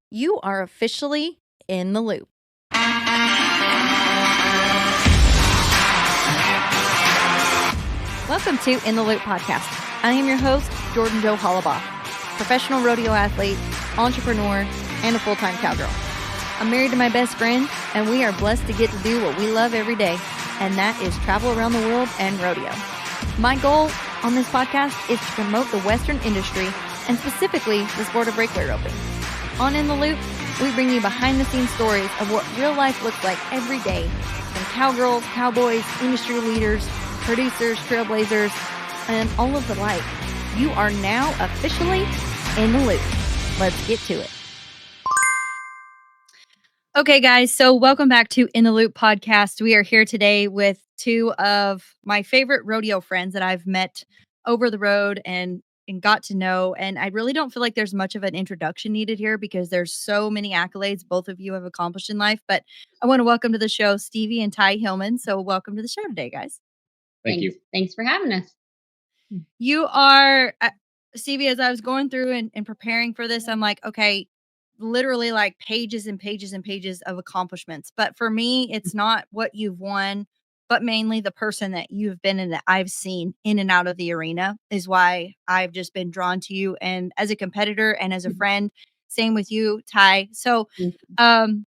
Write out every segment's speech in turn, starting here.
You are officially in the loop. Welcome to In the Loop podcast. I am your host, Jordan Joe Hollabaugh, professional rodeo athlete, entrepreneur, and a full-time cowgirl. I'm married to my best friend, and we are blessed to get to do what we love every day, and that is travel around the world and rodeo. My goal on this podcast is to promote the Western industry, and specifically the sport of breakaway roping. On In the Loop, we bring you behind-the-scenes stories of what real life looks like every day, from cowgirls, cowboys, industry leaders, producers, trailblazers, and all of the like. You are now officially in the loop. Let's get to it. Okay, guys, so welcome back to In the Loop podcast. We are here today with two of my favorite rodeo friends that I've met over the road and got to know. And I really don't feel like there's much of an introduction needed here because there's so many accolades both of you have accomplished in life. But I want to welcome to the show Stevi and Ty Hillman. So welcome to the show today, guys. Thank you. Thanks for having us. You are, Stevie, as I was going through and preparing for this, I'm like, okay, literally like pages and pages and pages of accomplishments. But for me, it's not what you've won, but mainly the person that you've been and that I've seen in and out of the arena is why I've just been drawn to you. And as a competitor and as a friend, same with you, Ty. So, tell me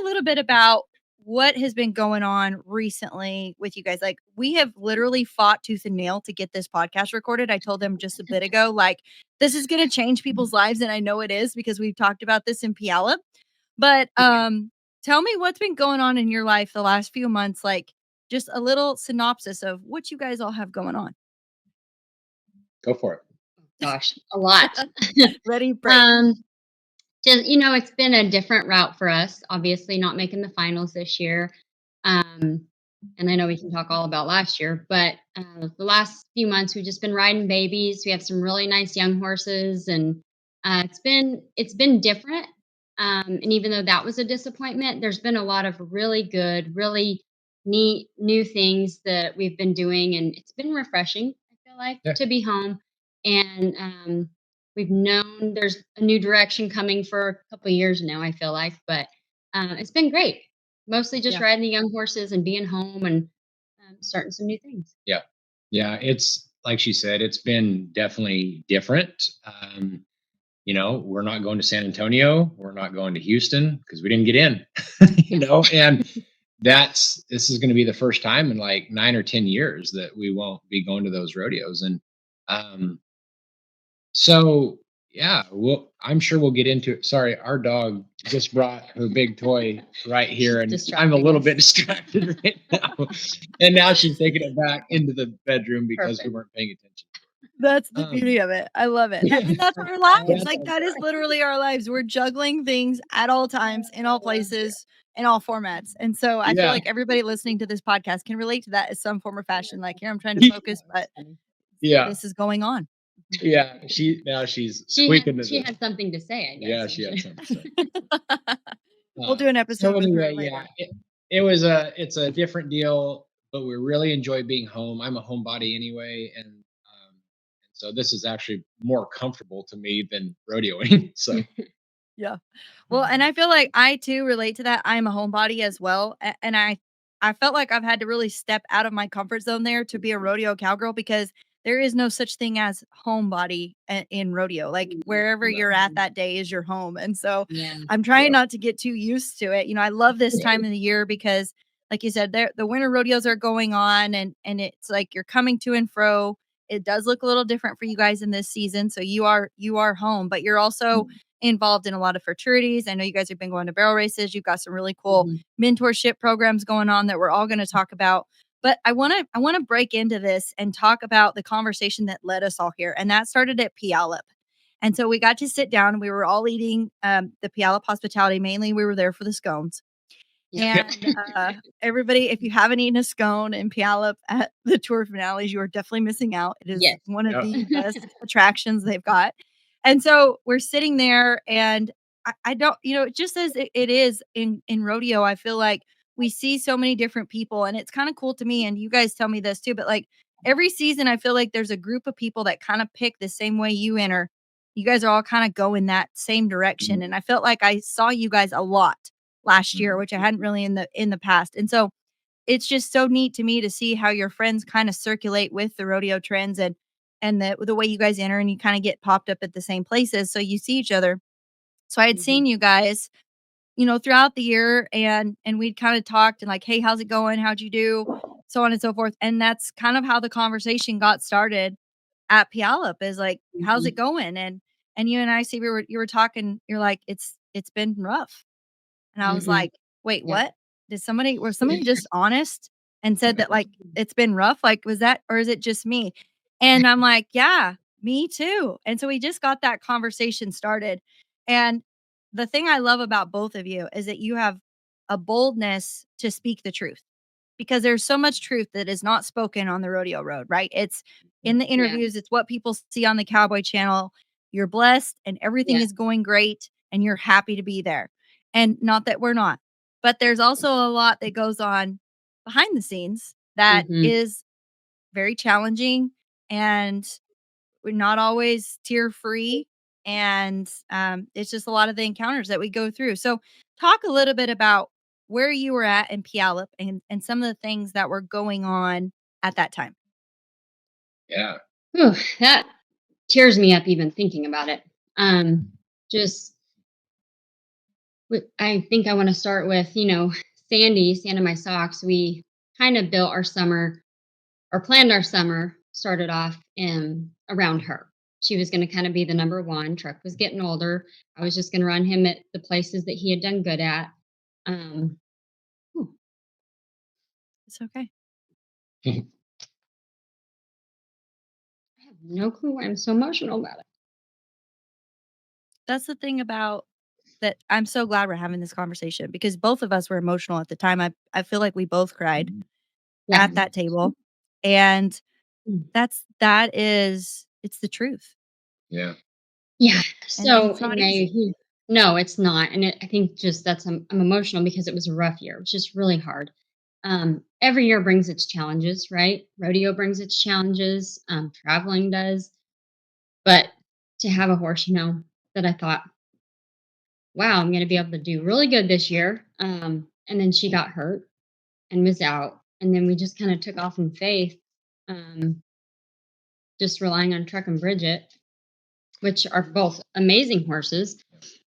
a little bit about what has been going on recently with you guys. Like, we have literally fought tooth and nail to get this podcast recorded. I told them just a bit ago, like, this is going to change people's lives. And I know it is because we've talked about this in Puyallup. But tell me what's been going on in your life the last few months, like just a little synopsis of what you guys all have going on. Go for it. Gosh, a lot. Ready, break. Just, it's been a different route for us, obviously not making the finals this year. And I know we can talk all about last year, but the last few months we've just been riding babies. We have some really nice young horses, and it's been different. And even though that was a disappointment, there's been a lot of really good, really neat new things that we've been doing, and it's been refreshing, I feel like, to be home. And we've known there's a new direction coming for a couple of years now, I feel like, but it's been great. Mostly just riding the young horses and being home and starting some new things. Yeah. It's like she said, it's been definitely different. We're not going to San Antonio. We're not going to Houston because we didn't get in, and this is going to be the first time in like 9 or 10 years that we won't be going to those rodeos. And so, yeah, I'm sure we'll get into it. Sorry, our dog just brought her big toy right here, and I'm a little bit distracted right now. And now she's taking it back into the bedroom because we weren't paying attention. That's the beauty of it. I love it. And that's our lives. Like, that is literally our lives. We're juggling things at all times, in all places, in all formats. And so I feel like everybody listening to this podcast can relate to that in some form or fashion. Like, here I'm trying to focus, but this is going on. Yeah, she's squeaking. She had something to say, I guess. Yeah, she had something to say. We'll do an episode. So anyway, it's a different deal, but we really enjoy being home. I'm a homebody anyway, and so this is actually more comfortable to me than rodeoing. So yeah, well, and I feel like I too relate to that. I'm a homebody as well, and I felt like I've had to really step out of my comfort zone there to be a rodeo cowgirl because there is no such thing as homebody in rodeo. Like, wherever you're at that day is your home. And so I'm trying not to get too used to it. I love this time of the year because, like you said, the winter rodeos are going on and it's like you're coming to and fro. It does look a little different for you guys in this season. So you are home, but you're also involved in a lot of fraternities. I know you guys have been going to barrel races. You've got some really cool mentorship programs going on that we're all going to talk about. But I want to break into this and talk about the conversation that led us all here. And that started at Puyallup. And so we got to sit down. We were all eating the Puyallup hospitality. Mainly, we were there for the scones. And everybody, if you haven't eaten a scone in Puyallup at the tour finales, you are definitely missing out. It is one of the best attractions they've got. And so we're sitting there and I don't, just as it is in rodeo, I feel like we see so many different people and it's kind of cool to me. And you guys tell me this too, but like every season, I feel like there's a group of people that kind of pick the same way you enter you guys are all kind of going that same direction. And I felt like I saw you guys a lot last year, which I hadn't really in the past. And so it's just so neat to me to see how your friends kind of circulate with the rodeo trends and the way you guys enter and you kind of get popped up at the same places so you see each other. So I had Mhm. seen you guys, throughout the year and we'd kind of talked and like, "Hey, how's it going? How'd you do?" So on and so forth. And that's kind of how the conversation got started at Puyallup is like, "How's it Mhm. going?" And you and I see you were talking, you're like, "It's been rough." And I was Mhm. like, "Wait, Yep. what? Was somebody just honest and said that, like, it's been rough? Like, was that or is it just me?" And I'm like, "Yeah, me too." And so we just got that conversation started. And the thing I love about both of you is that you have a boldness to speak the truth because there's so much truth that is not spoken on the rodeo road, right? It's in the Yeah. interviews, it's what people see on the Cowboy Channel. You're blessed and everything Yeah. is going great and you're happy to be there. And not that we're not, but there's also a lot that goes on behind the scenes that Mhm. is very challenging and we're not always tear free. And it's just a lot of the encounters that we go through. So, talk a little bit about where you were at in Puyallup and some of the things that were going on at that time. Yeah. Whew, that tears me up even thinking about it. Um, just I think I want to start with, Sandy my socks. We kind of built our summer or planned our summer, started off in around her. She was going to kind of be the number one. Truck was getting older. I was just going to run him at the places that he had done good at. Um, whew, It's okay. I have no clue why I'm so emotional about it. That's the thing about that I'm so glad we're having this conversation because both of us were emotional at the time. I feel like we both cried Yeah. at that table. And Mm. that is it's the truth. Yeah. Yeah. And So it's not easy. no, it's not. And I think just I'm emotional because it was a rough year. It was just really hard. Every year brings its challenges, right? Rodeo brings its challenges. Traveling does. But to have a horse, that I thought, wow, I'm going to be able to do really good this year. And then she got hurt and was out. And then we just kind of took off in faith, um, just relying on Truck and Bridget, which are both amazing horses.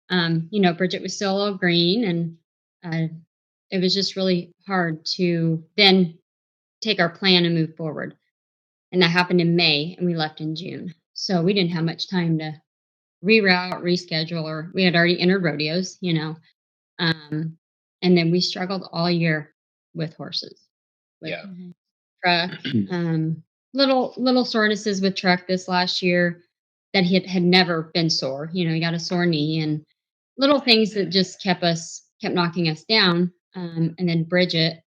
Bridget was still a little green, and it was just really hard to then take our plan and move forward. And that happened in May, and we left in June. So we didn't have much time to reroute, reschedule, or we had already entered rodeos. Um, and then we struggled all year with horses, with Yeah. Mhm. Truck. Little sorenesses with Truck this last year that he had never been sore. He got a sore knee and little things that just kept knocking us down. And then Bridget,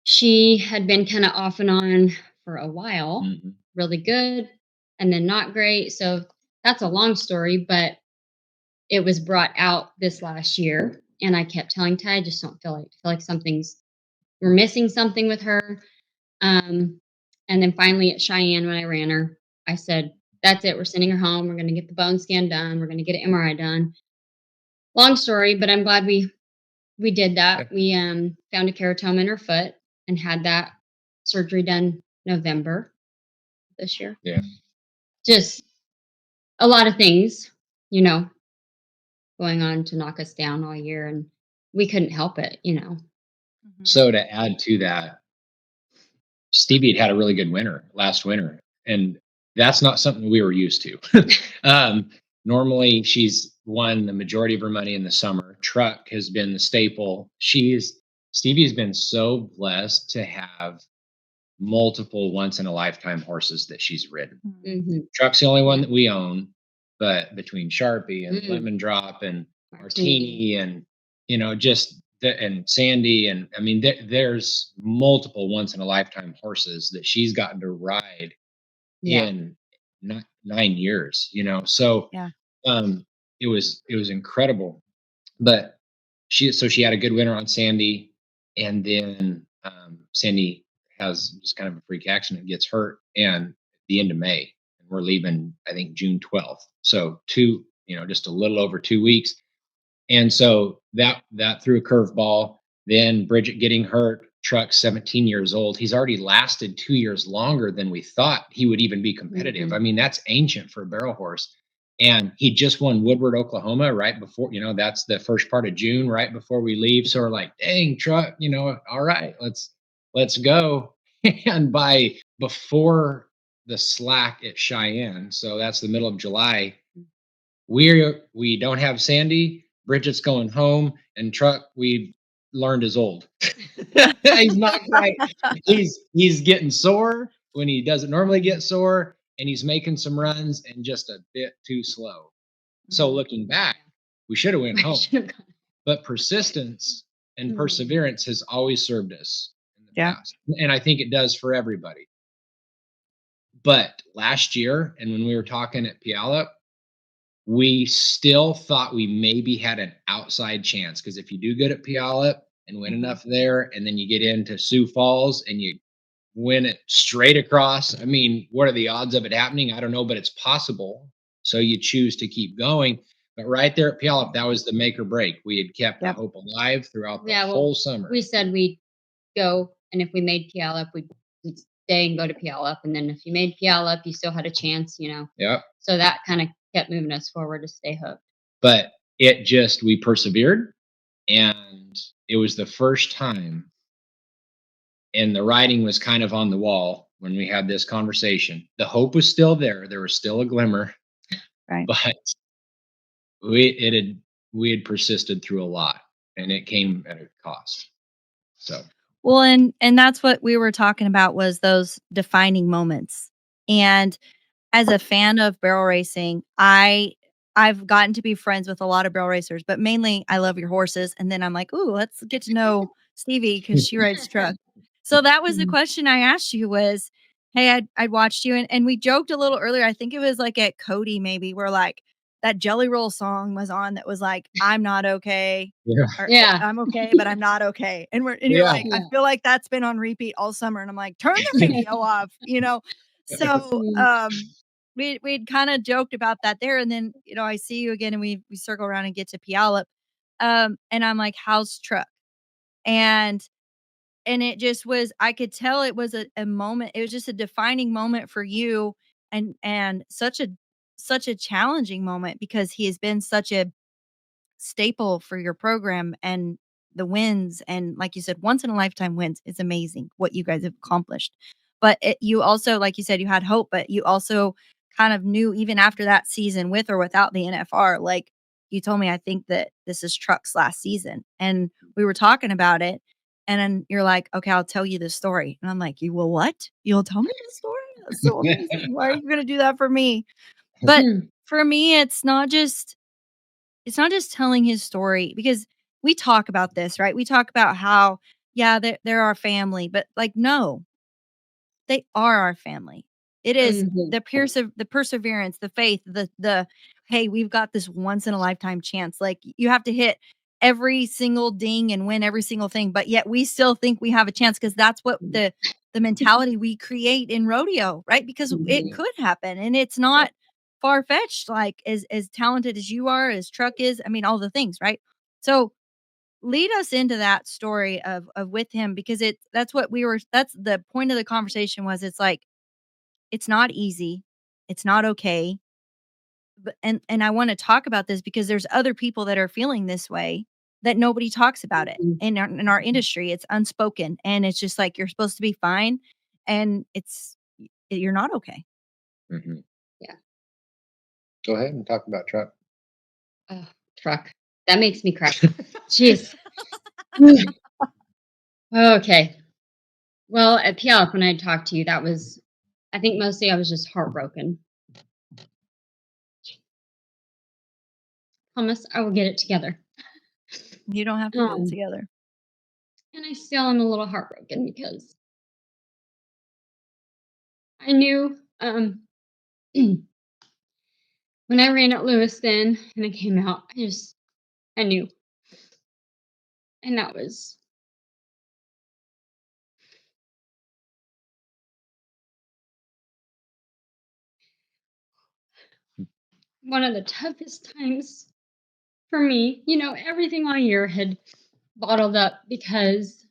she had been kind of off and on for a while, really good, and then not great. So that's a long story, but it was brought out this last year, and I kept telling Ty, I just don't feel like we're missing something with her. Um, and then finally at Cheyenne, when I ran her, I said, "That's it. We're sending her home. We're going to get the bone scan done. We're going to get an MRI done." Long story, but I'm glad we did that. We found a keratoma in her foot and had that surgery done November this year. Yeah. Just a lot of things, you know, going on to knock us down all year, and we couldn't help it. Mhm. So to add to that, Stevie had a really good winter last winter, and that's not something we were used to. Normally, she's won the majority of her money in the summer. Truck has been the staple. Stevie's been so blessed to have multiple once in a lifetime horses that she's ridden. Mhm. Mm-hmm. Truck's the only one Yeah. that we own, but between Sharpie and Mm. Lemon Drop and Martini. Martini and and Sandy and I mean there's multiple once in a lifetime horses that she's gotten to ride Yeah. in 9 years. So Yeah. um, it was incredible. But she had a good winter on Sandy, and then Sandy has just kind of a freak accident, gets hurt, and at the end of May, and we're leaving, I think, June 12th. So just a little over 2 weeks. And so that threw a curveball. Then Bridget getting hurt. Truck's 17 years old. He's already lasted 2 years longer than we thought he would even be competitive. I Mhm. mean, that's ancient for a barrel horse. And he just won Woodward, Oklahoma, right before, that's the first part of June, right before we leave. So we're like, dang, Truck, all right, let's go. And by before the slack at Cheyenne, so that's the middle of July, we don't have Sandy. Bridget's going home, and Truck we learned is old. He's not quite. He's getting sore when he doesn't normally get sore, and he's making some runs and just a bit too slow. So Mhm. looking back, we should have went I home, should have gone. but persistence and Mhm. perseverance has always served us in the Yeah. past, and I think it does for everybody. But last year, and when we were talking at Puyallup, we still thought we maybe had an outside chance because if you do good at Puyallup and win Mhm. enough there, and then you get into Sioux Falls and you win it straight across, I mean, what are the odds of it happening? I don't know, but it's possible. So you choose to keep going. But right there at Puyallup, that was the make or break. We had kept the Yep. hope alive throughout the Yeah, whole well, summer. we said we'd go, and if we made Puyallup, we'd stay and go to Puyallup, and then if you made Puyallup, you still had a chance. Yep. So that kinda kept moving us forward to stay hooked. But we persevered, and it was the first time, and the writing was kind of on the wall when we had this conversation. The hope was still there. There was still a glimmer, Right. but we it had we had persisted through a lot, and it came at a cost. So Well, and that's what we were talking about was those defining moments. And as a fan of barrel racing, I've gotten to be friends with a lot of barrel racers, but mainly I love your horses. And then I'm like, ooh, let's get to know Stevie because she rides truck. So that was the Mhm. question I asked you was, hey, I'd watched you and we joked a little earlier. I think it was like at Cody, maybe where like that Jelly Roll song was on that was like, I'm not okay. yeah, Or Yeah. I'm okay, but I'm not okay. And you're yeah, like, I Yeah. feel like that's been on repeat all summer. And I'm like, turn the radio off. So Mm. we'd kind of joked about that there. And then, I see you again and we circle around and get to Puyallup. And I'm like, how's truck? And it just was, I could tell it was a moment. It was just a defining moment for you and such a challenging moment because he has been such a staple for your program and the wins and like you said once in a lifetime wins is amazing what you guys have accomplished but you also like you said you had hope but you also kind of knew even after that season with or without the NFR like you told me I think that this is Truck's last season and we were talking about it and then you're like okay I'll tell you the story and I'm like you will what you'll tell me the story that's so amazing why are you going to do that for me but Hmm. for me it's not just telling his story because we talk about this, right? We talk about how, yeah, they're our family, but like, no, they are our family. It is Mhm. the perseverance, the faith, the hey, we've got this once in a lifetime chance. Like you have to hit every single ding and win every single thing, but yet we still think we have a chance because that's what the mentality we create in rodeo, right? Because it Mhm. could happen and it's not far fetched. Like as talented as you are, as Truck is, I mean, all the things, right? So lead us into that story of with him because that's the point of the conversation was it's like it's not easy. It's not okay. But and I want to talk about this because there's other people that are feeling this way that nobody talks about it. Mhm. In our industry, it's unspoken and it's just like you're supposed to be fine and you're not okay. Mhm. Yeah. Go ahead and talk about truck. Oh, truck. That makes me cry. Jeez. Mm. Okay. Well, at Puyallup, when I talked to you, that was, I think mostly I was just heartbroken. Promise I will get it together. You don't have to get it Um, together. and I still am a little heartbroken because I knew when I ran at Lewiston and I came out, I knew. And that was, one of the toughest times for me. You know, everything all year had bottled up because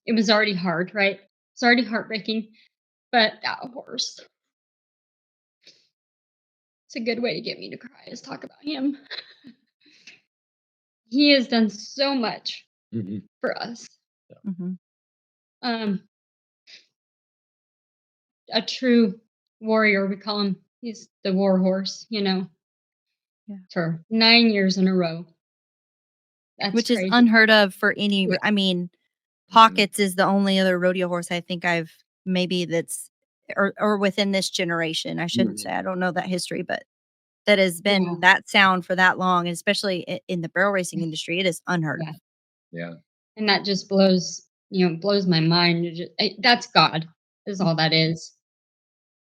it was already hard, right? It's already heartbreaking. But that horse, it's a good way to get me to cry is talk about him. He has done so much Mhm. for us. Mhm. Um, a true warrior, we call him. He's the war horse, you know, Yeah. for 9 years in a row. That's Which is crazy. unheard of for any Yeah. I mean, Mhm. Pockets is the only other rodeo horse I think I've maybe that's or within this generation, I shouldn't Mhm. say, I don't know that history, but that has Yeah. been that sound for that long, and especially in the barrel racing industry, it is unheard Yeah. of. Yeah. And that just blows my mind. That's God, is all that is.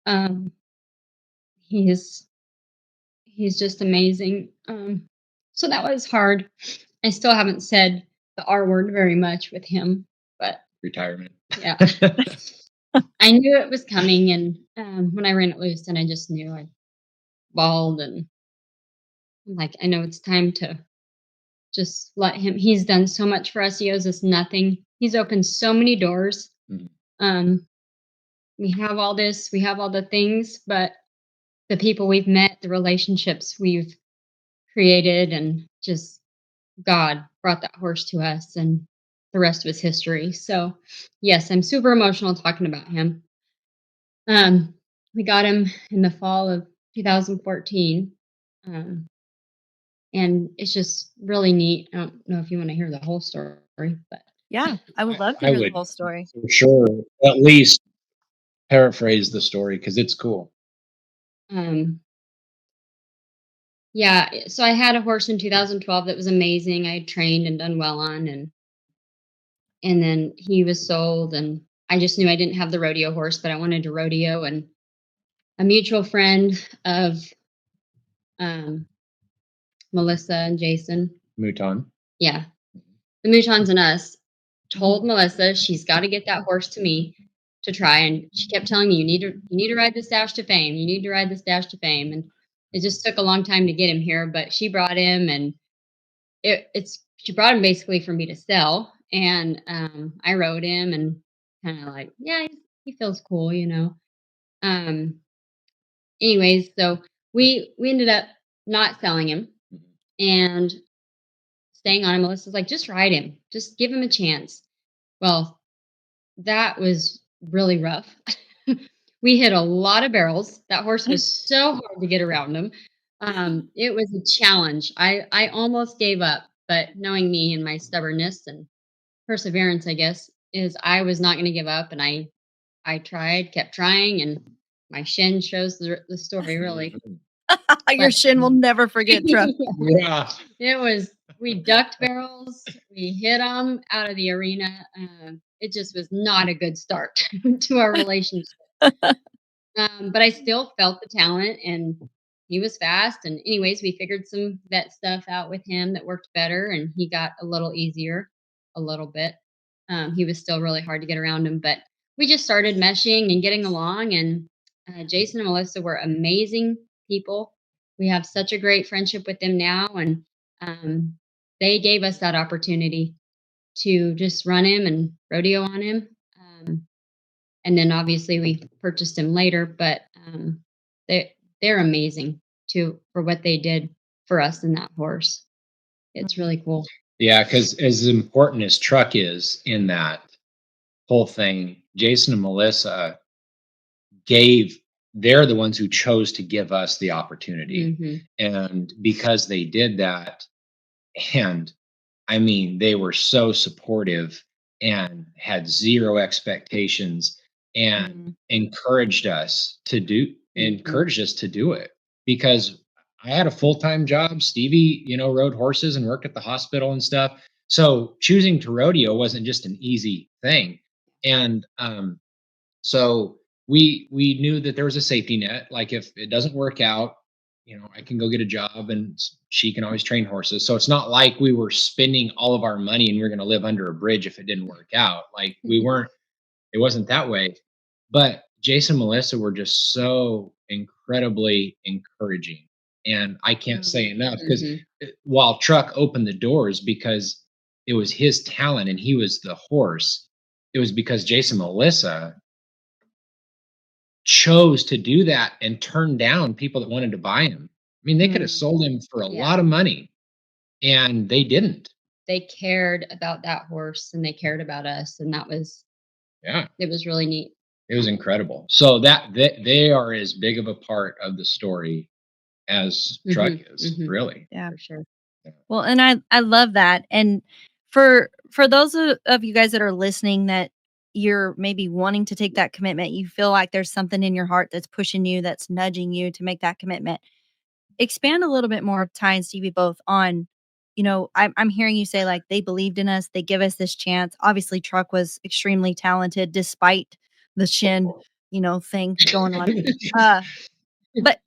Um, he's he's just amazing. So that was hard. I still haven't said the R word very much with him, but Retirement. yeah, I knew it was coming. And when I ran it loose, and I just knew I bawled, and I'm like, I know it's time to just let him. He's done so much for us. He owes us nothing. He's opened so many doors. Mhm. Um, we have all this, we have all the things, but the people we've met, the relationships we've created, and just God brought that horse to us, and the rest was history. So, yes, I'm super emotional talking about him. We got him in the fall of 2014. Um, and it's just really neat. I don't know if you want to hear the whole story, but Yeah, I would I love to I hear the would whole story. for sure at least paraphrase the story because it's cool. um, yeah. So I had a horse in 2012 that was amazing. I had trained and done well on, and then he was sold, and I just knew I didn't have the rodeo horse, but I wanted to rodeo. And a mutual friend of um, Melissa and Jason, Mouton. yeah, the Moutons and us, Mhm. told Melissa she's got to get that horse to me to try. And she kept telling me, you need to ride this dash to fame. You need to ride this dash to fame. And it just took a long time to get him here, but she brought him, and it's she brought him basically for me to sell. And I rode him, and kind of like, yeah, he feels cool, you know. Um, anyways, so we ended up not selling him Mhm. and staying on him. Melissa's like, just ride him, just give him a chance. Well, that was really rough. We hit a lot of barrels. That horse was so hard to get around him. It was a challenge. I almost gave up, but knowing me and my stubbornness and perseverance, I guess, is I was not going to give up, and I tried, kept trying, and my shin shows the story really. Mhm. Your But shin will never forget, trust me. Yeah. it was we ducked barrels, we hit them out of the arena. It just was not a good start to our relationship. But I still felt the talent, and he was fast. And anyways, we figured some vet stuff out with him that worked better, and he got a little easier, a little bit. He was still really hard to get around him, but we just started meshing and getting along. And Jason and Melissa were amazing people. We have such a great friendship with them now, and um, they gave us that opportunity to just run him and rodeo on him. And then obviously we purchased him later, but they're amazing too for what they did for us in that horse. It's Mm. really cool. Yeah, because as important as Truck is in that whole thing, Jason and Melissa gave they're the ones who chose to give us the opportunity. Hmm. And because they did that, and I mean, they were so supportive and had zero expectations and Mhm. Hmm. encouraged us to do it because I had a full-time job. Stevie, rode horses and worked at the hospital and stuff. So choosing to rodeo wasn't just an easy thing. And so we knew that there was a safety net. Like if it doesn't work out, I can go get a job and she can always train horses. So it's not like we were spending all of our money and we are going to live under a bridge if it didn't work out. Like we weren't, it wasn't that way. But Jason and Melissa were just so incredibly encouraging. And I can't say Mm, enough because Mhm. while Truck opened the doors because it was his talent and he was the horse, it was because Jason Melissa chose to do that and turn down people that wanted to buy him. I mean, they could have mm, sold him for a Yeah. lot of money and they didn't. They cared about that horse and they cared about us, and Yeah. it was really neat. It was incredible. So that they are as big of a part of the story as Truck Mhm. is, Mhm. really. yeah. For sure. Yeah. Well, and I love that. And for those of you guys that are listening that you're maybe wanting to take that commitment, you feel like there's something in your heart that's pushing you, that's nudging you to make that commitment. Expand a little bit more, Ty and Stevie both on, I'm hearing you say like they believed in us, they give us this chance. Obviously, Truck was extremely talented despite the shin, thing going on. Uh, but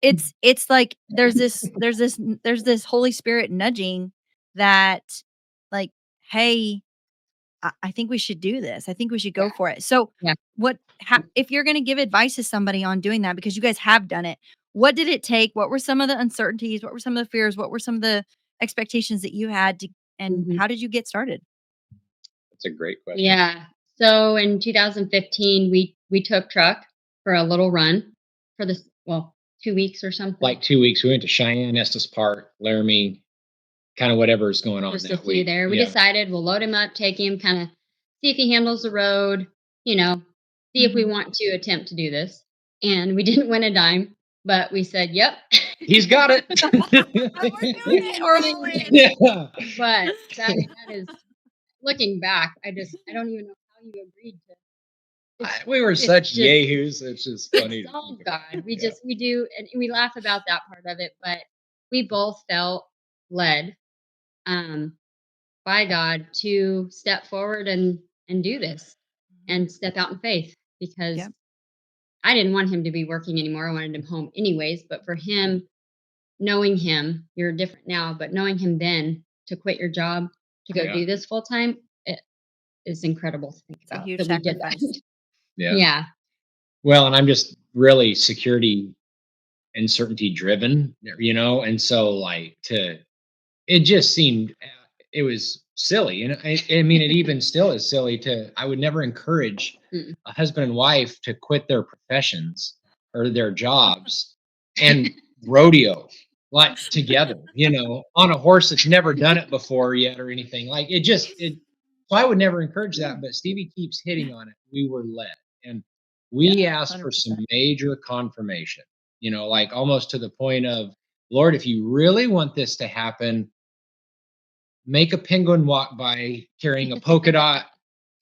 it's like there's this Holy Spirit nudging that like, "Hey, I think we should do this. I think we should Yeah. go for it." So, Yeah. if you're gonna give advice to somebody on doing that because you guys have done it, what did it take? What were some of the uncertainties? What were some of the fears? What were some of the expectations that you had to and Mhm. how did you get started? That's a great question. Yeah. So in 2015, we took Truck for a little run for this, well, 2 weeks or something. Like 2 weeks, we went to Cheyenne, Estes Park, Laramie, kinda whatever's going on Just a that few week. there. We Yeah. decided we'll load him up, take him, kind of see if he handles the road, you know, see if we Mhm. want to attempt to do this. And we didn't win a dime, but we said, "Yep." He's got it. We're doing it. We're all in. Yeah. But that is, looking back, I don't even know how you agreed to. It's We were it's such just yahoos, it's just funny it's to all think about. God. Yeah. We do, and we laugh about that part of it, but we both felt led, um, by God to step forward and do this and step out in faith, because Yep. I didn't want him to be working anymore. I wanted him home anyways, but for him, knowing him, you're different now, but knowing him then to quit your job to go Yeah. do this full time, it is incredible to think It's a about huge that we did sacrifice. that. Yeah. Yeah. Well, and I'm just really security and certainty driven, and so, like, to it just seemed it was silly, I mean, it even still is silly to I would never encourage Mm. a husband and wife to quit their professions or their jobs and rodeo, like, together, on a horse that's never done it before yet or anything, like, it so I would never encourage that, but Stevie keeps hitting on it. We were led, and Yeah, we asked for some 100%. major confirmation, like, almost to the point of, "Lord, if you really want this to happen, make a penguin walk by carrying a polka dot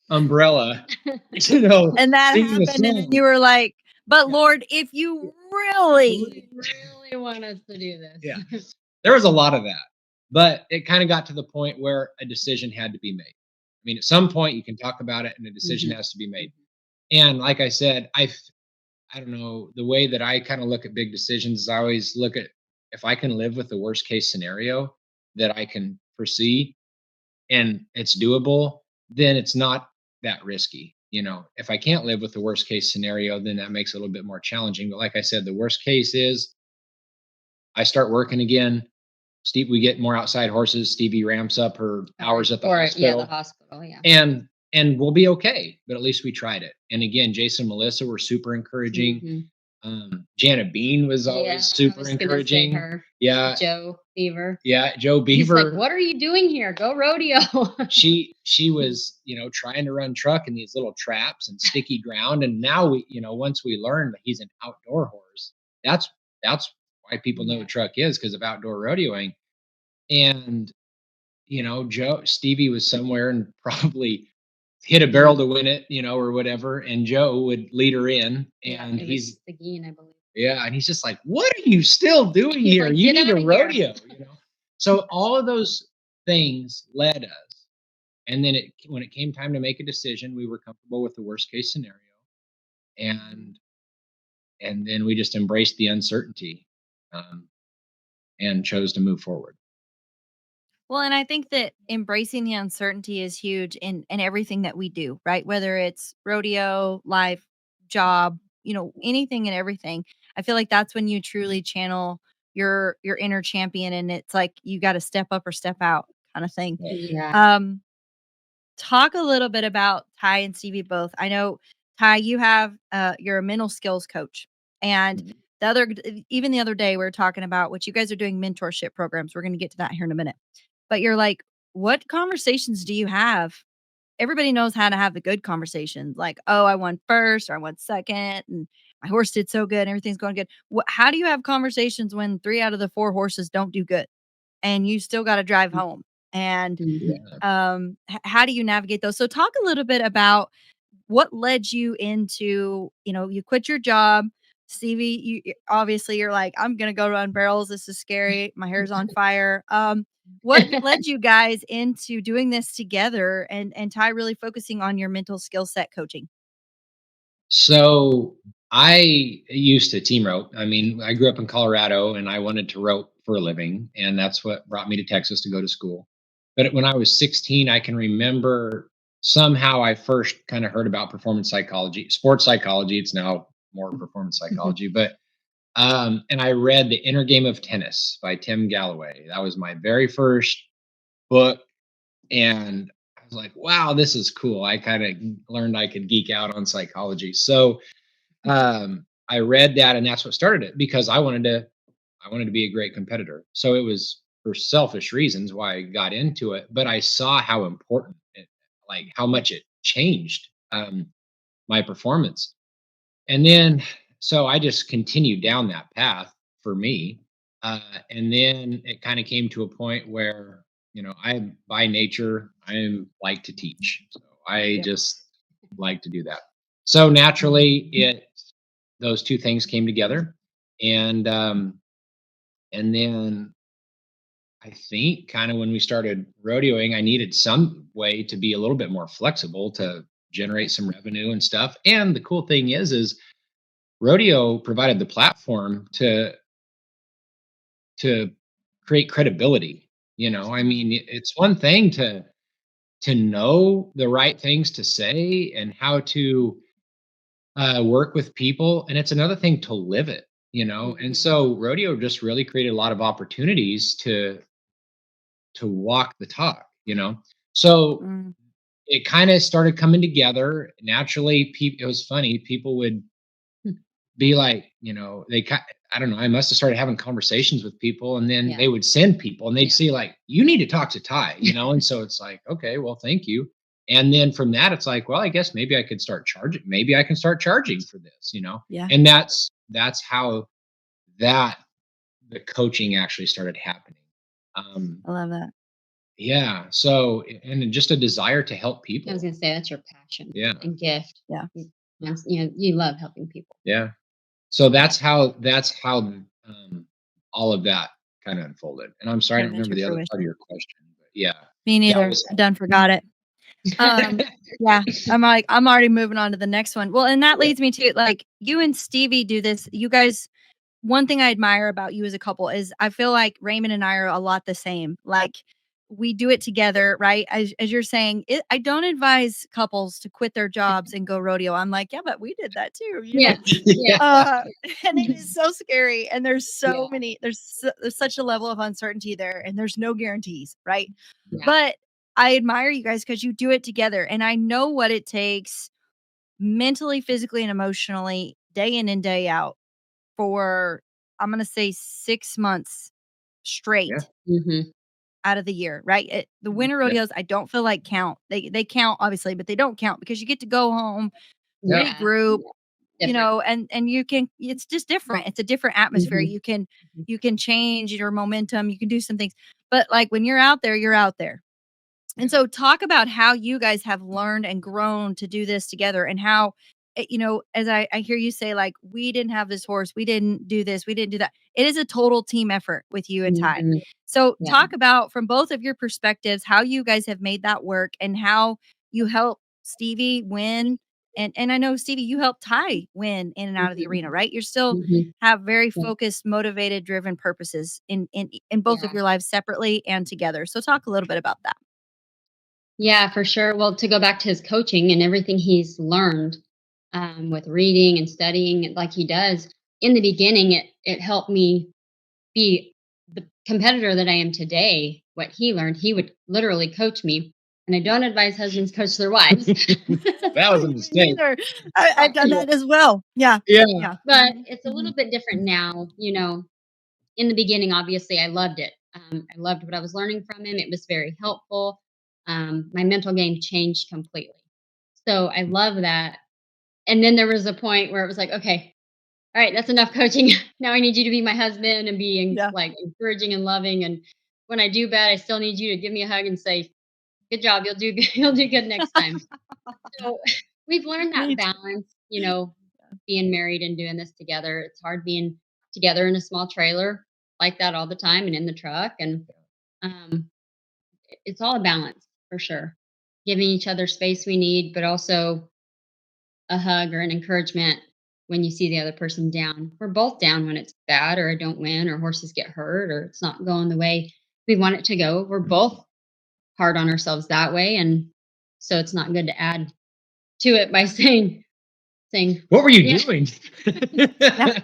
umbrella, And that singing a happened, and then song." you were like, "But Yeah. Lord, if you You really." really want us to do Yeah. this. There was a lot of that, but it kinda got to the point where a decision had to be made. I mean, at some point, you can talk about it and a decision Mhm. has to be made. Mhm. And like I said, I don't know, the way that I kinda look at big decisions is I always look at if I can live with the worst case scenario that I can foresee and it's doable, then it's not that risky. If I can't live with the worst case scenario, then that makes it a little bit more challenging. But like I said, the worst case is I start working again. We get more outside horses. Stevie ramps up her hours at the Or yeah, the hospital, hospital, yeah. and we'll be okay. But at least we tried it. And again, Jason and Melissa were super encouraging. Mhm. Janet Bean was Yeah, always I super was gonna say encouraging. her. Yeah, Joe Beaver. yeah. Joe He's like, Beaver, "What are you doing here? Go rodeo." she was trying to run Truck in these little traps and sticky ground, and now we once we learned that he's an outdoor horse, that's why people know Yeah. what Truck is because of outdoor rodeoing. And Joe Stevie was somewhere and probably hit a barrel Mhm. to win it, or whatever, and Joe would lead her in, Yeah, and it was Seguin, I believe. and he's just like, "What are you still doing He's here? like, You "Get need a out of here." rodeo." So all of those things led us. And then when it came time to make a decision, we were comfortable with the worst case scenario, and then we just embraced the uncertainty, um, and chose to move forward. Well, and I think that embracing the uncertainty is huge in everything that we do, right? Whether it's rodeo, life, job, anything and everything. I feel like that's when you truly channel your inner champion, and it's like you got to step up or step out kind of thing. Yeah. Yeah. Um, Talk a little bit about Ty and Stevie both. I know Ty, you have you're a mental skills coach, and Mhm. even the other day we were talking about what you guys are doing mentorship programs. We're going to get to that here in a minute, but you're like, what conversations do you have? Everybody knows how to have the good conversations, like, oh, I won first or I won second, and my horse did so good, and everything's going good. How do you have conversations when 3 out of the 4 horses don't do good, and you still got to drive home? And Mhm. how do you navigate those? So talk a little bit about what led you into, you quit your job. Stevie, obviously you're like, I'm gonna go run barrels. This is scary. My hair's on fire. What led you guys into doing this together, and Ty really focusing on your mental skill set coaching? So I used to team rope. I mean, I grew up in Colorado and I wanted to rope for a living. And that's what brought me to Texas to go to school. But when I was 16, I can remember somehow I first kind of heard about performance psychology, sports psychology. It's now more performance psychology. But and I read The Inner Game of Tennis by Tim Galloway. That was my very first book. And I was like, wow, this is cool. I kind of learned I could geek out on psychology. So I read that, and that's what started it because I wanted to be a great competitor. So it was for selfish reasons why I got into it, but I saw how important it, like how much it changed my performance. And then so I just continued down that path for me. And then it kind of came to a point where, I by nature, I like to teach. So I Yep. just like to do that. So naturally it those two things came together. And then I think kind of when we started rodeoing, I needed some way to be a little bit more flexible to generate some revenue and stuff. And the cool thing is rodeo provided the platform to create credibility. I mean, it's one thing to know the right things to say and how to work with people, and it's another thing to live it. And Mhm. so rodeo just really created a lot of opportunities to walk the talk. So Mm, it kind of started coming together naturally. It was funny, people would be like, I don't know, I must have started having conversations with people, and then Yeah. they would send people and they'd Yeah. say like, you need to talk to Ty, and so it's like, okay, well, thank you. And then from that it's like, well, I guess maybe I could start charging, maybe I can start charging for this, yeah, and that's how that the coaching actually started happening. um I love that. yeah, so and just a desire to help I was people. gonna say that's your passion Yeah, and gift. Yeah, You love helping people. yeah. So that's how all of that kind of unfolded. And I'm sorry, I don't came remember into the other part of fruition. your question, but yeah, Me that neither. was. I done forgot it. Yeah, I'm like, I'm already moving on to the next one. Well, and that Yeah, leads me to like you and Stevie do this. You guys, one thing I admire about you as a couple is I feel like Raymond and I are a lot the same. Like we do it together, right? As you're saying, I don't advise couples to quit their jobs and go rodeo. I'm like, yeah, but we did that too. Yeah. Yeah. Uh, and it is so scary. And there's so Yeah. many, there's such a level of uncertainty there, and there's no guarantees, right? Yeah. But I admire you guys because you do it together. And I know what it takes mentally, physically, and emotionally, day in and day out for, I'm going to say 6 months yeah, straight Mhm. out of the year, right? The winter yeah, rodeos, I don't feel like count. They count obviously, but they don't count because you get to go home, yeah, Yeah. regroup, Yeah. Different. and you can, it's just different. It's a different atmosphere. Mhm. You can change your momentum, you can do some things. But like when you're out there, you're out there. And yeah, so talk about how you guys have learned and grown to do this together, and how, as I hear you say, like, we didn't have this horse, we didn't do this, we didn't do that. It is a total team effort with you and Ty. Mhm. So Yeah. talk about from both of your perspectives how you guys have made that work and how you help Stevie win. And I know Stevie, you help Ty win in and out of the Mhm. arena, right? You're still Mhm. have very Yeah. focused, motivated, driven purposes in both of Yeah. your lives separately and together. So talk a little bit about that. Yeah, for sure. Well, to go back to his coaching and everything he's learned with reading and studying like he does, in the beginning, it helped me be the competitor that I am today, what he learned, he would literally coach me. And I don't advise husbands coach their wives. That was a Me mistake. neither. I've done Yeah. that as well. Yeah. Yeah. Yeah. But Mhm. it's a Mhm. little bit different now. In the beginning, obviously, I loved it. I loved what I was learning from him. It was very helpful. My mental game changed completely. So I love that. And then there was a point where it was like, okay, all right, that's enough coaching. Now I need you to be my husband and being Yeah. like encouraging and loving. And when I do bad, I still need you to give me a hug and say, "Good job, you'll do good. You'll do good next time." So we've learned that Me too. balance. Being married and doing this together. It's hard being together in a small trailer like that all the time and in the truck. And um, it's all a balance for sure. Giving each other space we need, but also a hug or an encouragement when you see the other person down. We're both down when it's bad or I don't win or horses get hurt or it's not going the way we want it to go. We're both hard on ourselves that way. And so it's not good to add to it by saying, What were you yeah, doing? Yeah. Yeah.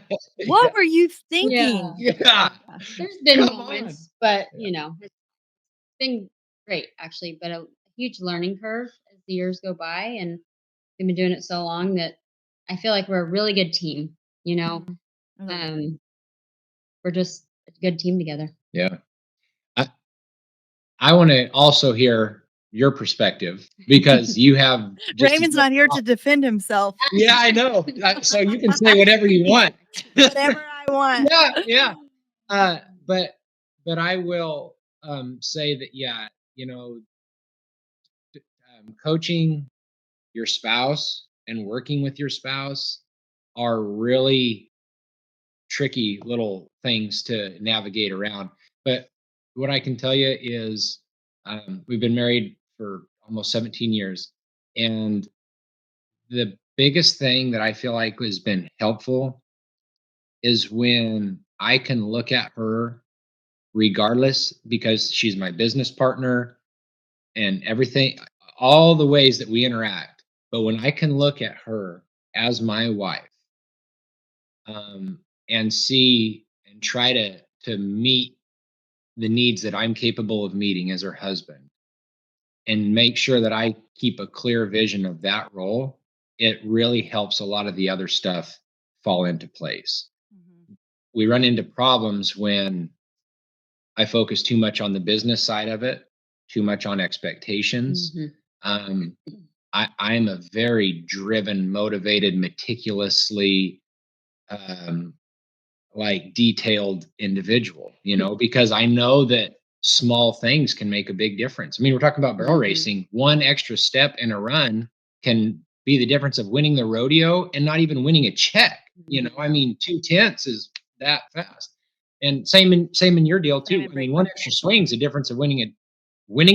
What were you yeah. thinking? Yeah. Yeah. There's been Come on. moments, but Yeah. it's been great actually, but a huge learning curve as the years go by. And we've been doing it so long that I feel like we're a really good team. You know, Mhm. I love that. um, we're just a good team together. Yeah. I, I want to also hear your perspective because you have just as Raymond's much not here to defend himself. Yeah, I know. So you can say whatever you want. Whatever I want. Yeah, yeah. Uh, but I will say that you know, coaching your spouse and working with your spouse are really tricky little things to navigate around. But what I can tell you is we've been married for almost 17 years, and the biggest thing that I feel like has been helpful is when I can look at her regardless because she's my business partner and everything, all the ways that we interact. But when I can look at her as my wife, and see and try to meet the needs that I'm capable of meeting as her husband, and make sure that I keep a clear vision of that role, it really helps a lot of the other stuff fall into place. Mhm. We run into problems when I focus too much on the business side of it, too much on expectations. Hmm. Um, I'm a very driven, motivated, meticulously um, like detailed individual, because I know that small things can make a big difference. I mean, we're talking about barrel Hmm. racing. One extra step in a run can be the difference of winning the rodeo and not even winning a check. I mean, 2/10 is that fast. And same in your deal Same too. in I mean, one breakaway. extra swing is the difference of winning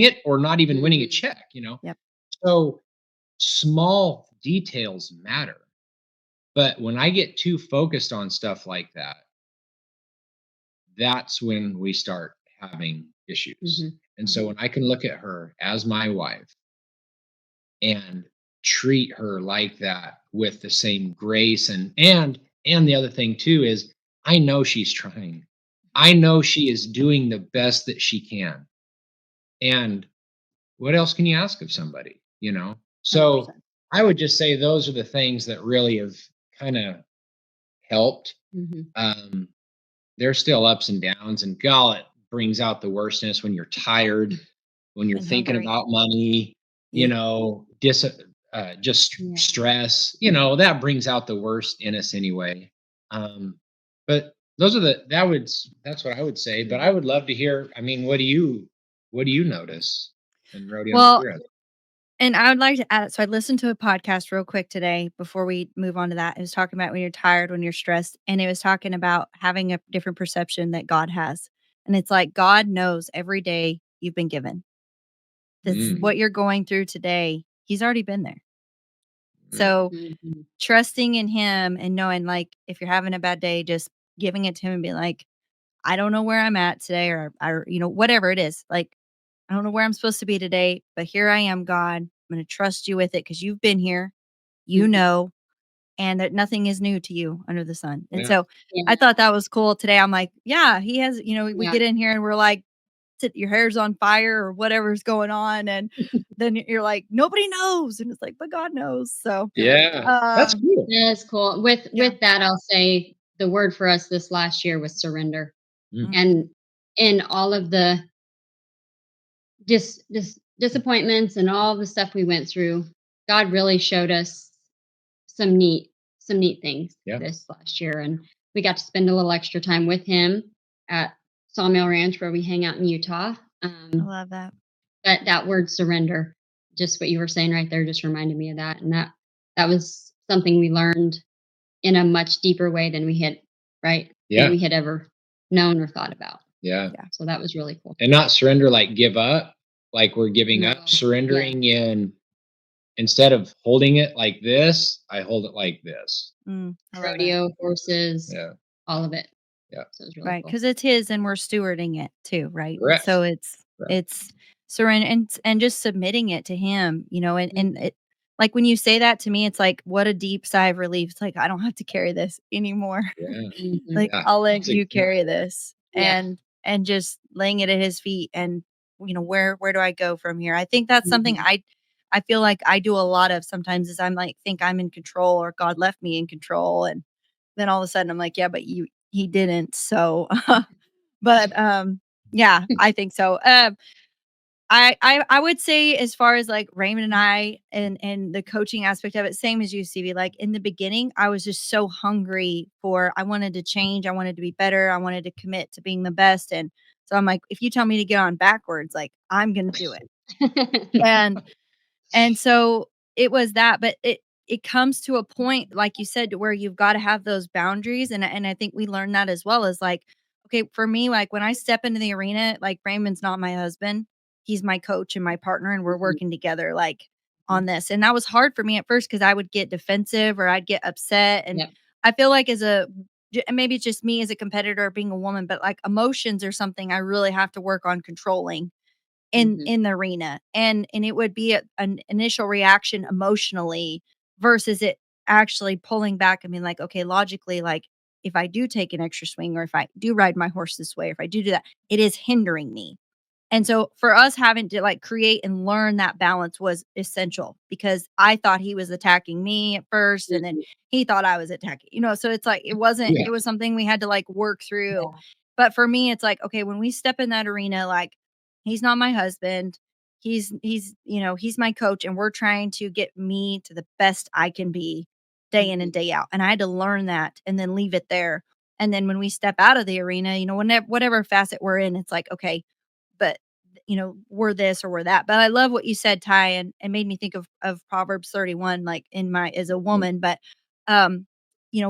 it or not even winning a Hmm. check. Yep. So small details matter. But when I get too focused on stuff like that, that's when we start having issues. Hmm. And so Mhm. when I can look at her as my wife and treat her like that with the same grace and the other thing too is I know she's trying. I know she is doing the best that she can. And what else can you ask of somebody? So 100%. I would just say those are the things that really have kind of helped. Hmm. Um, there's still ups and downs, and God, it brings out the worstness when you're tired, when you're And thinking hungry. about money, Yeah. just Yeah. stress. That brings out the worst in us anyway. But those are that's what I would say. But I Mhm. would love to hear. I mean, what do you notice in rodeo and Well, steer? and I would like to add, so I listened to a podcast real quick today before we move on to that. It was talking about when you're tired, when you're stressed, and it was talking about having a different perception that God has. And it's like God knows every day you've been given. That's Mm, what you're going through today. He's already been there. mm, So Mhm. trusting in him and knowing, like, if you're having a bad day, just giving it to him and being like, I don't know where I'm at today, or whatever it is. Like, I don't know where I'm supposed to be today, but here I am, God. I'm going to trust you with it because you've been here. You Mhm. know. and that nothing is new to you under the sun. And Yeah. so I Yeah, thought that was cool today. I'm like, yeah, he has, we yeah. get in here and we're like, your hair's on fire or whatever's going on. And then you're like, nobody knows. And it's like, but God knows. So, Yeah. That's um, cool. That's cool. yeah. With that, I'll say the word for us this last year was surrender. Mm. Mm, And in all of the disappointments and all the stuff we went through, God really showed us some neat things Yeah. this last year, and we got to spend a little extra time with him at Sawmill Ranch where we hang out in Utah. I love that. But that word surrender, just what you were saying right there, just reminded me of that, and that was something we learned in a much deeper way than we had than Yeah. we had ever known or thought about. Yeah. Yeah. So that was really cool. And not surrender like give up, like we're giving No. up, surrendering in instead of holding it like this, I hold it like this. I love that. Rodeo, horses, Yeah. all of it. Yeah. So it was really Right, cool. because it's his and we're stewarding it too, right? Correct. So Correct. it's surrender and just submitting it to him, and Mhm. it like when you say that to me, it's like what a deep sigh of relief. It's like I don't have to carry this anymore. Yeah. Mhm. Like Yeah. I'll let That's you carry exactly right. this Yeah. and just laying it at his feet and where do I go from here? I think that's something Mhm. I feel like I do a lot of sometimes is I'm like think I'm in control or God left me in control and then all of a sudden I'm like, yeah, but he didn't. So but, yeah, I think so. I would say as far as, like, Raymond and I and the coaching aspect of it, same as you, Stevie, like, in the beginning, I was just so hungry for I wanted to change, I wanted to be better, I wanted to commit to being the best, and so I'm like, "If you tell me to get on backwards, like, I'm gonna do it." And and so it was that, but it comes to a point, like you said, to where you've gotta have those boundaries, and I think we learned that as well as, like, okay, for me, like, when I step into the arena, like, Raymond's not my husband. He's my coach and my partner, and we're Mhm. working together, like, on this, and that was hard for me at first because I would get defensive or I'd get upset, and Yep. I feel like as a and maybe it's just me as a competitor being a woman, but, like, emotions are something I really have to work on controlling Mhm. in the arena, and it would be an initial reaction emotionally versus it actually pulling back and being like, "Okay, logically, like, if I do take an extra swing or if I do ride my horse this way, or if I do that, it is hindering me." And so for us having to, like, create and learn that balance was essential because I thought he was attacking me at first, and then Mhm. he thought I was attacking so it's like Yeah. it was something we had to, like, work through. Yeah. But for me, it's like, okay, when we step in that arena, like, he's not my husband. He's my coach, and we're trying to get me to the best I can be day in and Mhm. day out, and I had to learn that and then leave it there. And then when we step out of the arena, whatever facet we're in, it's like, okay, but we're this or we're that. But I love what you said, Ty, and made me think of Proverbs 31, like in my as a Mhm. woman. But um,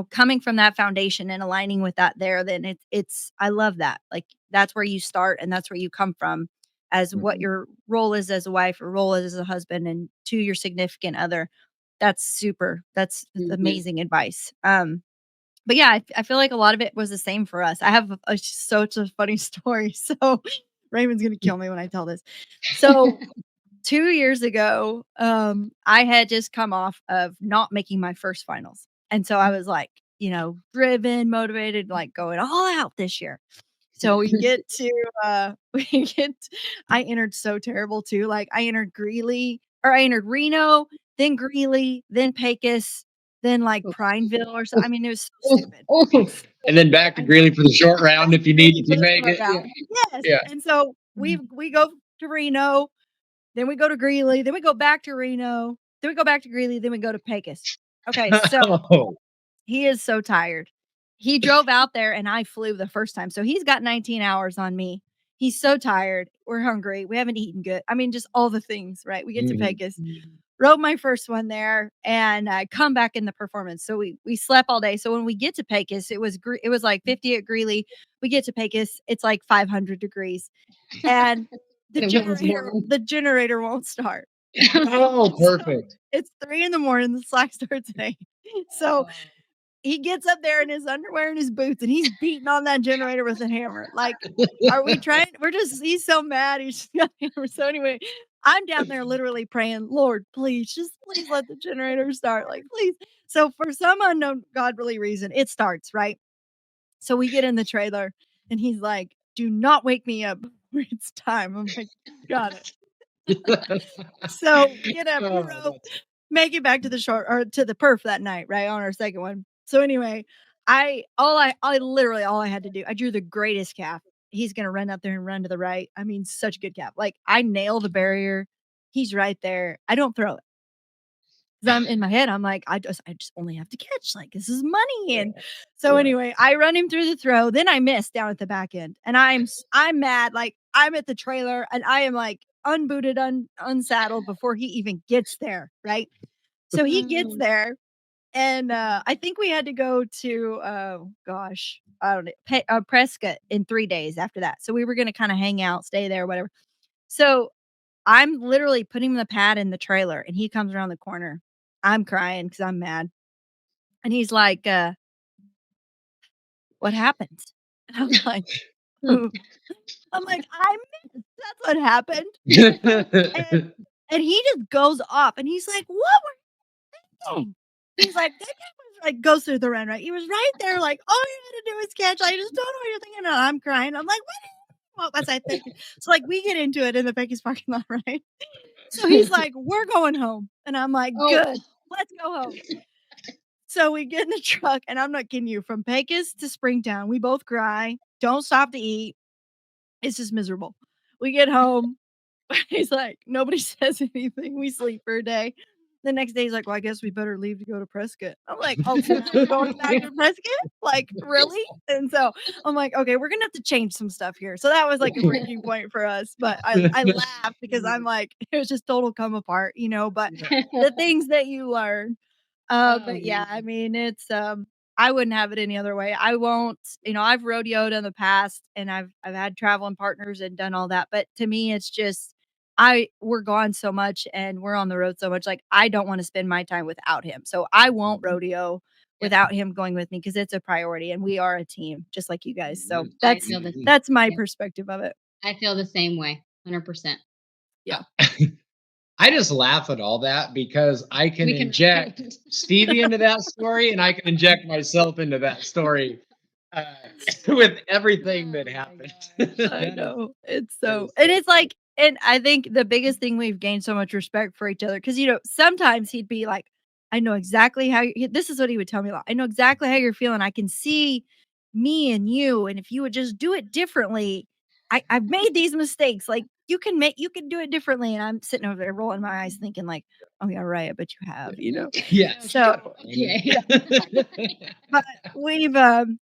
coming from that foundation and aligning with that there, then it's I love that. Like that's where you start and that's where you come from as what Mhm. your role is as a wife or role is as a husband and to your significant other. That's super. That's Mhm. amazing advice. But yeah, I feel like a lot of it was the same for us. I have such a funny story. So Raymond's gonna kill me when I tell this. So 2 years ago, I had just come off of not making my first finals. And so I was like, driven, motivated, like going all out this year. So we get to we get I entered so terrible too. Like I entered Reno, then Greeley, then Pecos, then like Prineville or so. I mean, it was so stupid. And then back to And so Greeley for the short round back if to you need Greeley if for you the make short it. Yeah. round. Yes. Yeah. And so we go to Reno, then we go to Greeley, then we go back to Reno, then we go back to Greeley, then we go to Pecos. Okay, so Oh. he is so tired. He drove out there and I flew the first time. So he's got 19 hours on me. He's so tired. We're hungry. We haven't eaten good. I mean, just all the things, right? We get to Mhm. Pecos, rode my first one there, and I come back in the performance. So we slept all day. So when we get to Pecos, it was like 50 at Greeley. We get to Pecos, it's like 500 degrees, and The wind's blowing. the generator won't start. Oh, So perfect. it's 3 in the morning. The slack starts at 8. So he gets up there in his underwear and his boots, and he's beating on that generator with a hammer. Like, are we trying? We're just he's so mad. He's just got a hammer. So anyway, I'm down there literally praying, "Lord, please, just please let the generator start, like, please." So for some unknown godly reason, it starts, right? So we get in the trailer and he's like, "Do not wake me up before it's time." I'm like, "Got it." So get up, we Oh, row, make it back to the shore or to the perf that night, right, on our second one. So anyway, I literally all I had to do, I drew the greatest calf. He's gonna run up there and run to the right. I mean, such a good calf. Like, I nail the barrier. He's right there. I don't throw it. 'Cause I'm in my head, I'm like, I just only have to catch, like, this is money, and so yeah. anyway, I run him through the throw, then I miss down at the back end, and I'm mad, like, I'm at the trailer, and I am, like, unbooted, unsaddled before he even gets there, right? So he gets Mm. there, and, I think we had to go to, oh gosh, I don't know, Prescott in 3 days after that, so we were gonna kinda hang out, stay there, whatever. So I'm literally putting the pad in the trailer, and he comes around the corner. I'm crying because 'cause I'm mad, and he's like, "What happened?" And I'm like, "Ooh." I'm like, "I missed, that's what happened." And and he just goes off, and he's like, "What were you doing?" He's like, "That guy was like" goes through the run, right? He was right there, like, "All you had to do is catch, I just don't know what you're thinking," and I'm crying. I'm like, "What was I thinking?" So, like, we get into it in the Becky's parking lot, right? So he's like, "We're going home," and I'm like, Oh. "Good, let's go home." So we get in the truck, and I'm not kidding you, from Pecos to Springtown, we both cry, don't stop to eat. It's just miserable. We get home, he's like, nobody says anything. We sleep for a day. The next day, he's like, "Well, I guess we better leave to go to Prescott." I'm like, "Oh, so now we're going back to Prescott? Like, really?" And so I'm like, "Okay, we're gonna have to change some stuff here." So that was like a breaking point for us. But I laugh because I'm like, it was just total come apart, but Yeah. the things that you learn. Oh, But yeah, I man. mean, I wouldn't have it any other way. I won't, I've rodeoed in the past and I've had traveling partners and done all that, but to me it's just we're gone so much and we're on the road so much. Like, I don't want to spend my time without him. So I won't rodeo Yep. without him going with me because it's a priority and we are a team just like you guys. It So is. I that's feel It the is. that's my Yep. perspective of it. I feel the same way, 100%. Yeah. I just laugh at all that because I can We can inject relate. Stevie into that story and I can inject myself into that story uh, with everything Oh that my happened. gosh. I That know. It's is so and so it's funny. like and I think the biggest thing we've gained so much respect for each other because sometimes he'd be like, "I know exactly how this is what he would tell me a lot. "I know exactly how you're feeling. I can see me and you, and if you would just do it differently, I've made these mistakes. Like, you can do it differently." And I'm sitting over there rolling my eyes thinking like, "Oh, yeah, right. I bet you have," you know? Yes, shut So up. yeah. But we've,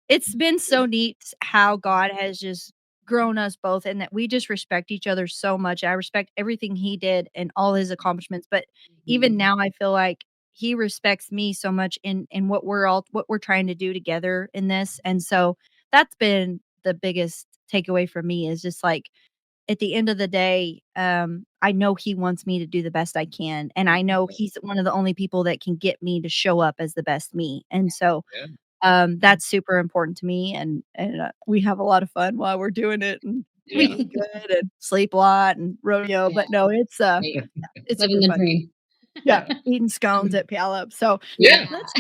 it's been so neat how God has just grown us both and that we just respect each other so much. I respect everything he did and all his accomplishments, but even Mhm. now I feel like he respects me so much in what we're trying to do together in this. And so that's been the biggest takeaway for me is just like at the end of the day, I know he wants me to do the best I can, and I know he's one of the only people that can get me to show up as the best me, and so, Yeah, that's super important to me, and we have a lot of fun while we're doing it, and we yeah. eat good and sleep a lot and rodeo, Yeah, but no, right. yeah, it's Living super the fun. dream. Yeah, eating scones at Puyallup, so Yeah. Yeah. let's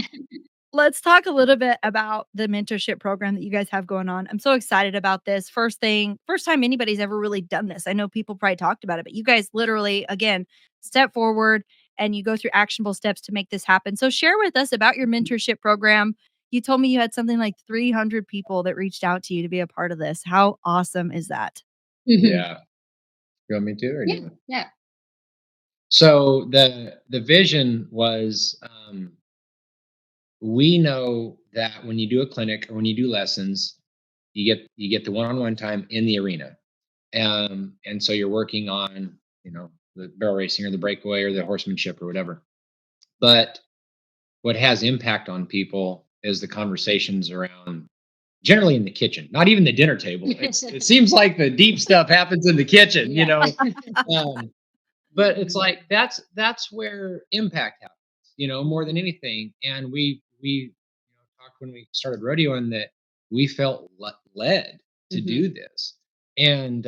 Let's talk a little bit about the mentorship program that you guys have going on. I'm so excited about this. First time anybody's ever really done this. I know people probably talked about it, but you guys literally, again, step forward and you go through actionable steps to make this happen. So share with us about your mentorship program. You told me you had something like 300 people that reached out to you to be a part of this. How awesome is that? Mhm. Yeah. You want me to or do you Yeah, want? yeah. So the vision was we know that when you do a clinic or when you do lessons, you get the one-on-one time in the arena. And so you're working on, the barrel racing or the breakaway or the horsemanship or whatever. But what has impact on people is the conversations around generally in the kitchen, not even the dinner table. It seems like the deep stuff happens in the kitchen, Yeah. Um, but it's like that's where impact happens, more than anything. And we talked when we started rodeoing that we felt led to Mhm. do this, and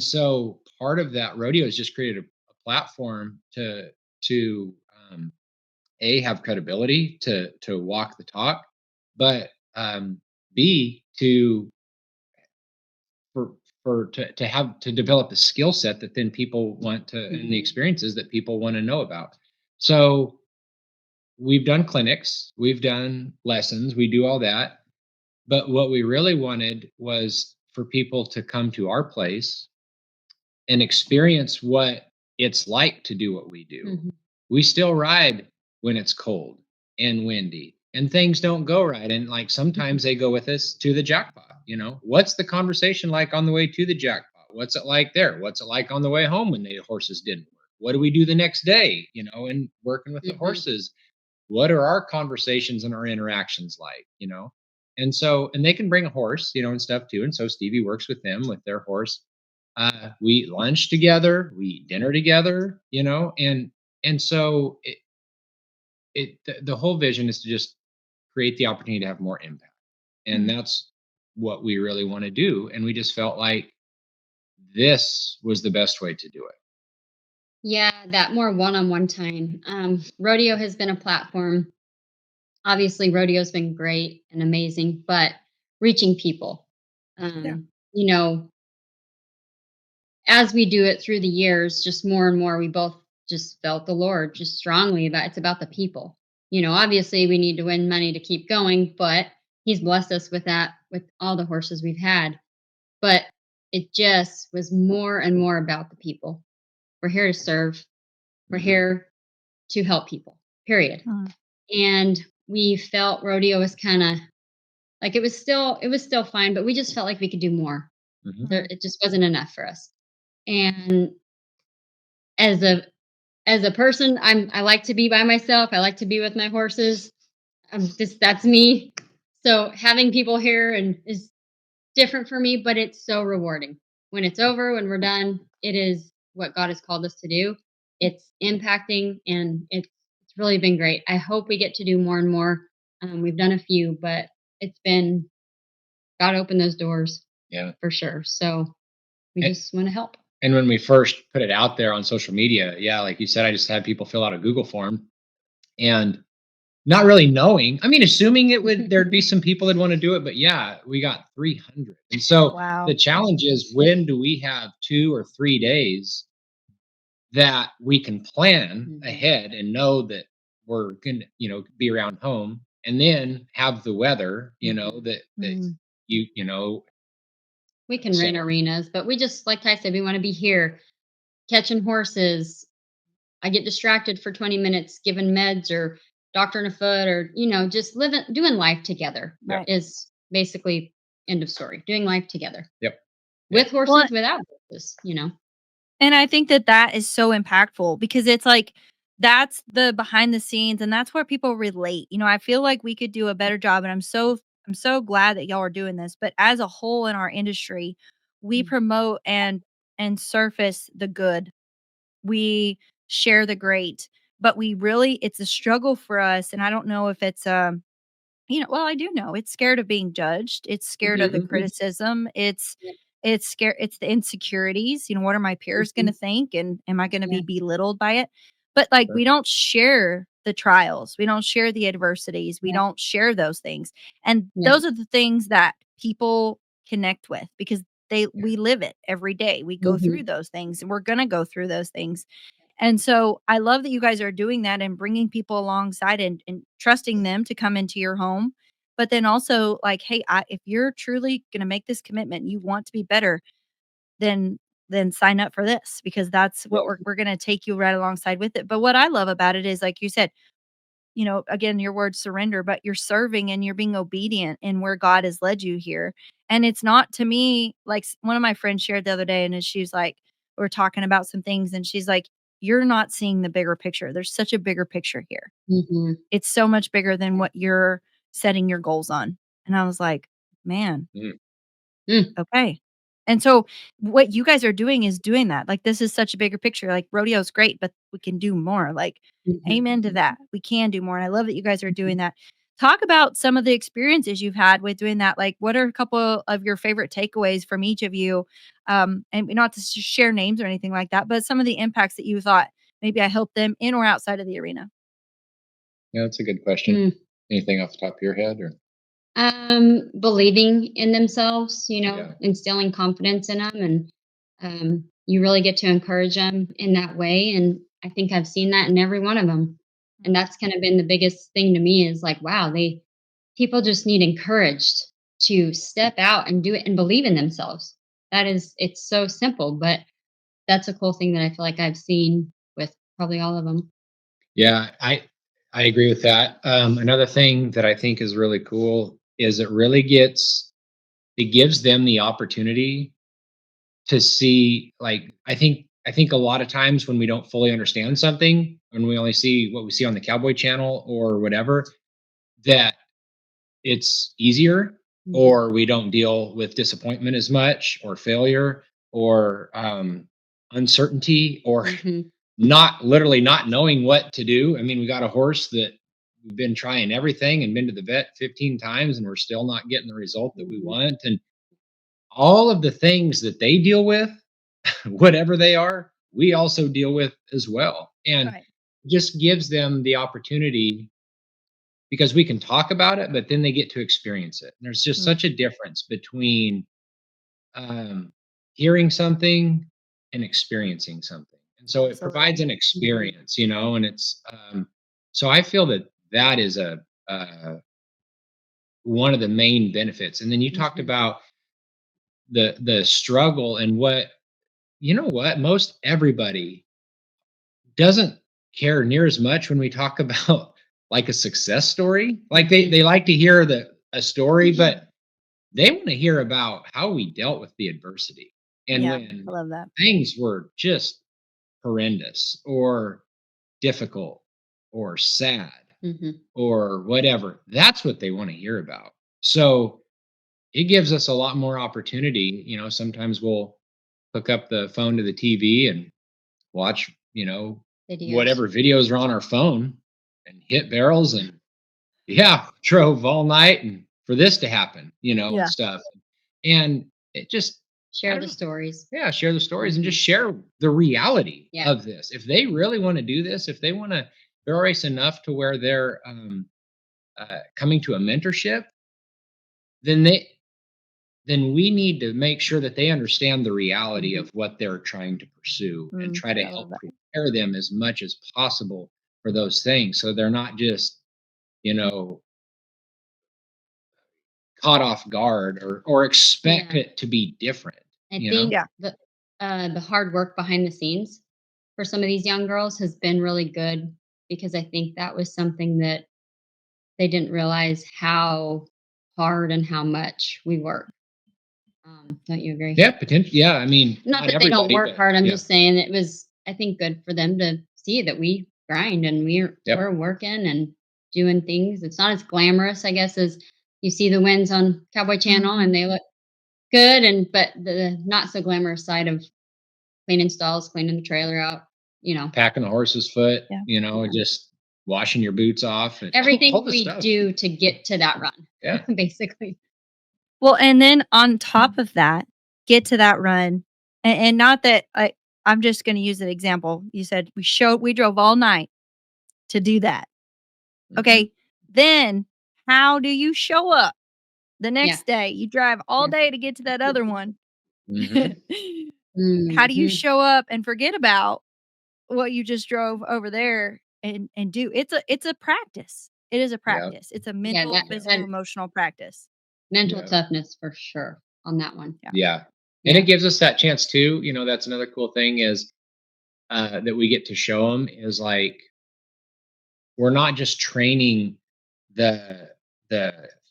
so part of that rodeo has just created a platform to have credibility to walk the talk, but b for to have to develop the skill set that then people want to and the Mhm. experiences that people want to know about. So we've done clinics, we've done lessons, we do all that. But what we really wanted was for people to come to our place and experience what it's like to do what we do. Mhm. We still ride when it's cold and windy and things don't go right. And like Mhm. sometimes they go with us to the jackpot. What's the conversation like on the way to the jackpot? What's it like there? What's it like on the way home when the horses didn't work? What do we do the next day? And working with the Mhm. horses, what are our conversations and our interactions like? And they can bring a horse and stuff too. And so Stevie works with them with their horse. We eat lunch together, we eat dinner together. And so the whole vision is to just create the opportunity to have more impact. And Mm. that's what we really want to do. And we just felt like this was the best way to do it. Yeah, that more one-on-one time. Rodeo has been a platform. Obviously, rodeo's been great and amazing, but reaching people, Yeah. you know, as we do it through the years, just more and more, we both just felt the Lord just strongly that it's about the people. Obviously, we need to win money to keep going, but He's blessed us with that with all the horses we've had. But it just was more and more about the people. We're here to serve. We're Mhm. here to help people, period. Mm. And we felt rodeo was kind of like it was still fine, but we just felt like we could do more. Mhm. There, Mm. it just wasn't enough for us. And as a person, I like to be by myself. I like to be with my horses. That's me. So having people here and is different for me, but it's so rewarding. When it's over, when we're done, it is what God has called us to do. It's impacting and it's really been great. I hope we get to do more and more. We've done a few, but it's been God opened those doors Yeah. for sure. So we And, just want to help. and when we first put it out there on social media, yeah, like you said, I just had people fill out a Google form and not really knowing. I mean, assuming there'd be some people that want to do it, but yeah, we got 300. And so the Wow. challenge is, when do we have 2 or 3 days that we can plan Mhm. ahead and know that we're gonna be around home, and then have the weather, Mhm. that Mm. you know. We can rent So arenas, but we just, like I said, we want to be here catching horses. I get distracted for 20 minutes giving meds or doctoring a foot or, just doing life together yep, Right. is basically end of story. Doing life together yep, yep. with Well, horses, without horses. and I think that that is so impactful because it's like that's the behind the scenes and that's where people relate. I feel like we could do a better job and I'm so glad that y'all are doing this, but as a whole in our industry, we Mm. promote and surface the good. We share the great, but we really it's a struggle for us and I don't know if it's well, I do know. It's scared of being judged. It's scared of the Mhm. Mhm. criticism. It's Yep. it's scared it's the insecurities. What are my peers gonna Mhm. think and am I gonna Yeah. be belittled by it? But like Sure. we don't share the trials. We don't share the adversities. We Yeah. don't share those things. And Yeah. those are the things that people connect with because they Yeah. we live it every day. We go through Mhm. those things and we're gonna go through those things. And so I love that you guys are doing that and bringing people alongside and trusting them to come into your home. But then also like, hey, if you're truly going to make this commitment, you want to be better, then then sign up for this because that's what Yep. we're going to take you right alongside with it. But what I love about it is like you said, again, your word surrender, but you're serving and you're being obedient in where God has led you here. And it's not to me like one of my friends shared the other day, and she's like, we're talking about some things, and she's like, you're not seeing the bigger picture. There's such a bigger picture here. Mhm. It's so much bigger than what you're setting your goals on. And I was like, man, Mm. Mm. okay. And so what you guys are doing is doing that. Like this is such a bigger picture. Like rodeo's great, but we can do more. Like Mhm. amen to that. We can do more. And I love that you guys are doing Mhm. that. talk about some of the experiences you've had with doing that. Like, what are a couple of your favorite takeaways from each of you? And not to share names or anything like that, but some of the impacts that you thought maybe I helped them in or outside of the arena. Yeah, that's a good question. Mm. Anything off the top of your head, or Believing in themselves, yeah, instilling confidence in them, and you really get to encourage them in that way. And I think I've seen that in every one of them. And that's kind of been the biggest thing to me is like, wow, people just need encouraged to step out and do it and believe in themselves. It's so simple, but that's a cool thing that I feel like I've seen with probably all of them. yeah, I agree with that. Another thing that I think is really cool is it gives them the opportunity to see, like, I think a lot of times when we don't fully understand something, and we only see what we see on the Cowboy Channel or whatever, that it's easier, Mhm. or we don't deal with disappointment as much, or failure, or uncertainty, or Mhm. not literally not knowing what to do. I mean, we got a horse that we've been trying everything and been to the vet 15 times and we're still not getting the result that we Mhm. want. And all of the things that they deal with, whatever they are, we also deal with as well. And Right. just gives them the opportunity, because we can talk about it, but then they get to experience it. And there's just Mm, such a difference between um, hearing something and experiencing something. And so it provides absolutely. an experience, and so I feel that that is one of the main benefits. And then you talked Mhm. about the struggle, and what most everybody doesn't care near as much when we talk about like a success story. Like Mhm. they like to hear a story, but they want to hear about how we dealt with the adversity, and Yeah, I when love that. things were just horrendous or difficult or sad Mhm. or whatever. That's what they want to hear about. So it gives us a lot more opportunity. Sometimes we'll hook up the phone to the TV and watch, Videos. whatever videos are on our phone, and hit barrels, and yeah, drove all night and for this to happen, and Yeah. stuff. And it just, I Share don't the know. stories. Yeah, share the stories and just Mhm. share the reality Yeah. of this. If they really want to do this, if they want to, they're always enough to where they're coming to a mentorship, then we need to make sure that they understand the reality Mhm. of what they're trying to pursue, and try to I love help that. prepare them as much as possible for those things, so they're not just, you know, caught off guard, or expect Yeah. it to be different, I you know? think Yeah. the hard work behind the scenes for some of these young girls has been really good because I think that was something that they didn't realize how hard and how much we work. Don't you agree? Yeah, potential. Yeah, I mean, Not not that they don't everybody, work but hard. I'm yeah. just saying it was, I think, good for them to see that we grind and we're Yep. working and doing things. It's not as glamorous, I guess, as you see the wins on Cowboy Channel Mhm. and they look good, and but the not so glamorous side of cleaning stalls, cleaning the trailer out, you know. Packing the horse's foot, Yeah. Yeah. just washing your boots off, and all Everything the we stuff. do to get to that run, Yeah. basically. Well, and then on top of that, get to that run, and not that I'm just gonna use an example. You said we drove all night to do that. Mhm. Okay, then how do you show up the Yeah. next day? You drive all Yeah. day to get to that other one. Mhm. How do you Mhm. show up and forget about what you just drove over there and do? It's a practice. It is a Yep. practice. It's a Yeah, mental, physical, that emotional practice. mental Yep. toughness for sure on that one. Yeah. Yeah. And it Yeah. gives us that chance too. That's another cool thing is that we get to show them, is like, we're not just training the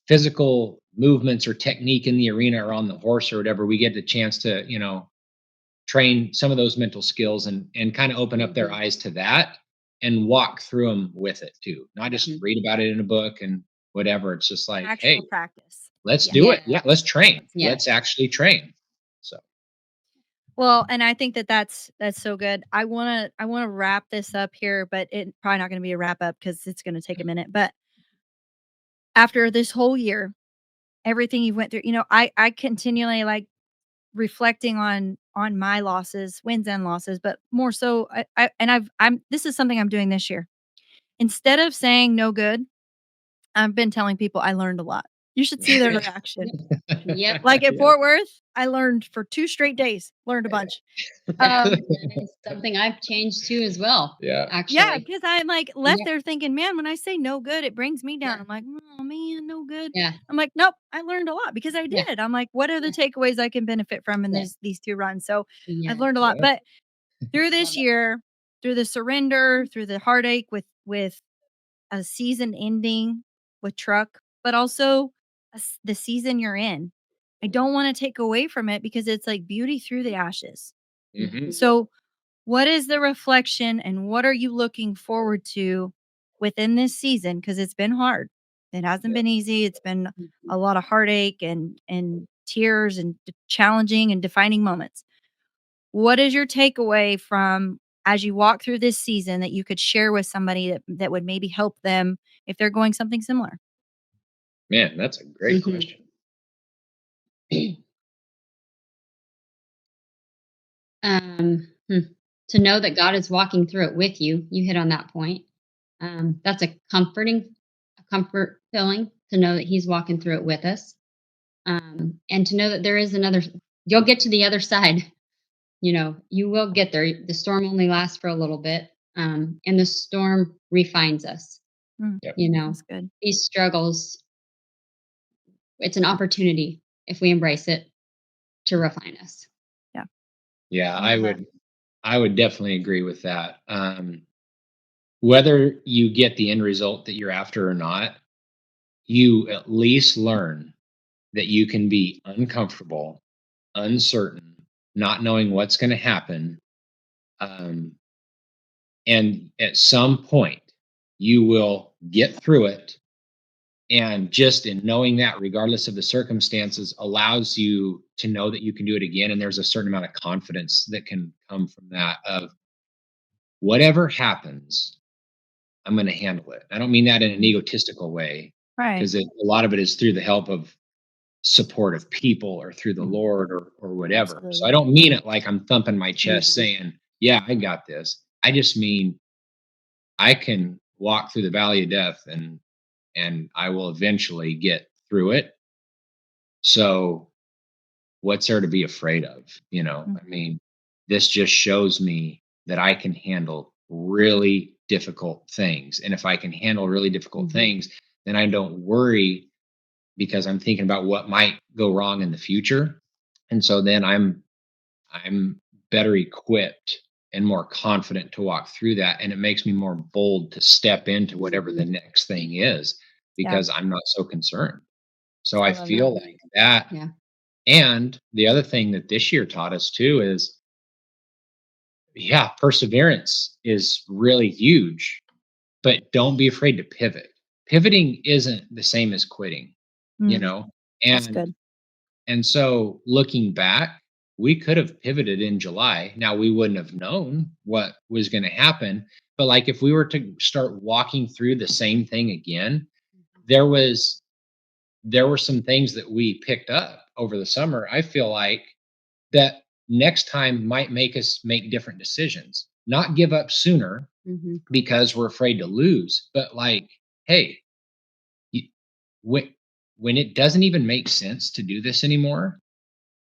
physical movements or technique in the arena or on the horse or whatever. We get the chance to, train some of those mental skills, and kind of open up their Mhm. eyes to that, and walk through them with it too. Not just Mhm. read about it in a book and whatever. It's just like, Actual hey, practice. let's Yeah. do it. Yeah. Yeah, let's train. Yeah. Let's actually train. So, Well, and I think that that's so good. I wanna wrap this up here, but it probably not gonna be a wrap up because it's gonna take a minute. But after this whole year, everything you went through, I continually like reflecting on my losses, wins and losses, but more so I'm this is something I'm doing this year. Instead of saying no good, I've been telling people I learned a lot. You should see their reaction. Yep. Like at Yeah. Fort Worth, I learned for 2 straight days, learned a bunch. That Um, is something I've changed too as well, Yeah. yeah, actually. because I'm like left Yep. there thinking, man, when I say no good, it brings me down. Yeah. I'm like, oh man, no good. Yeah. I'm like, nope, I learned a lot because I Yeah. did. I'm like, what are the Yeah. takeaways I can benefit from in Yeah. these 2 runs? So I've Yeah. learned a lot. Yeah. But through Love this it. year, through the surrender, through the heartache with a season ending with truck, but also the season you're in. I don't want to take away from it because it's like beauty through the ashes. Hmm. Mhm. So, what is the reflection and what are you looking forward to within this season? Because it's been hard. It hasn't Yeah. been easy. It's been Mhm. a lot of heartache and tears and challenging and defining moments. What is your takeaway from as you walk through this season that you could share with somebody that would maybe help them if they're going something similar? Man, that's a great Mhm. question. Hmm. To know that God is walking through it with you, you hit on that point. That's a comfort feeling to know that He's walking through it with us, and to know that there is another. You'll get to the other side. You will get there. The storm only lasts for a little bit, and the storm refines us. Mm, Yep. You know, that's good. these struggles. It's an opportunity if we embrace it to refine us. Yeah, Yeah, I I love that. would I would definitely agree with that. Whether you get the end result that you're after or not, you at least learn that you can be uncomfortable, uncertain, not knowing what's going to happen. Um, and at some point, you will get through it. And just in knowing that, regardless of the circumstances, allows you to know that you can do it again. And there's a certain amount of confidence that can come from that of whatever happens, I'm going to handle it. I don't mean that in an Mhm. egotistical way, Right. because a lot of it is through the help of support of people or through the Mm, Lord or whatever. So I absolutely. don't mean it like I'm thumping my chest Mhm. saying, "Yeah, I got this." I just mean I can walk through the valley of death and I will eventually get through it. So what's there to be afraid of? Mm, I mean, this just shows me that I can handle really difficult things. And if I can handle really difficult Mhm. things, then I don't worry because I'm thinking about what might go wrong in the future. And so then I'm better equipped and more confident to walk through that. And it makes me more bold to step into whatever the Mhm. next thing is yeah, because I'm not so concerned. So I I love that. feel like that. Yeah. And the other thing that this year taught us too is, yeah, perseverance is really huge, but don't be afraid to pivot. Pivoting isn't the same as quitting, you Mm, know? that's And good. and so looking back, we could have pivoted in July. Now we wouldn't have known what was going to happen, but like if we were to start walking through the same thing again, there was there were some things that we picked up over the summer. I feel like that next time might make us make different decisions, not give up sooner Mhm. because we're afraid to lose, but like, hey, you, when when it doesn't even make sense to do this anymore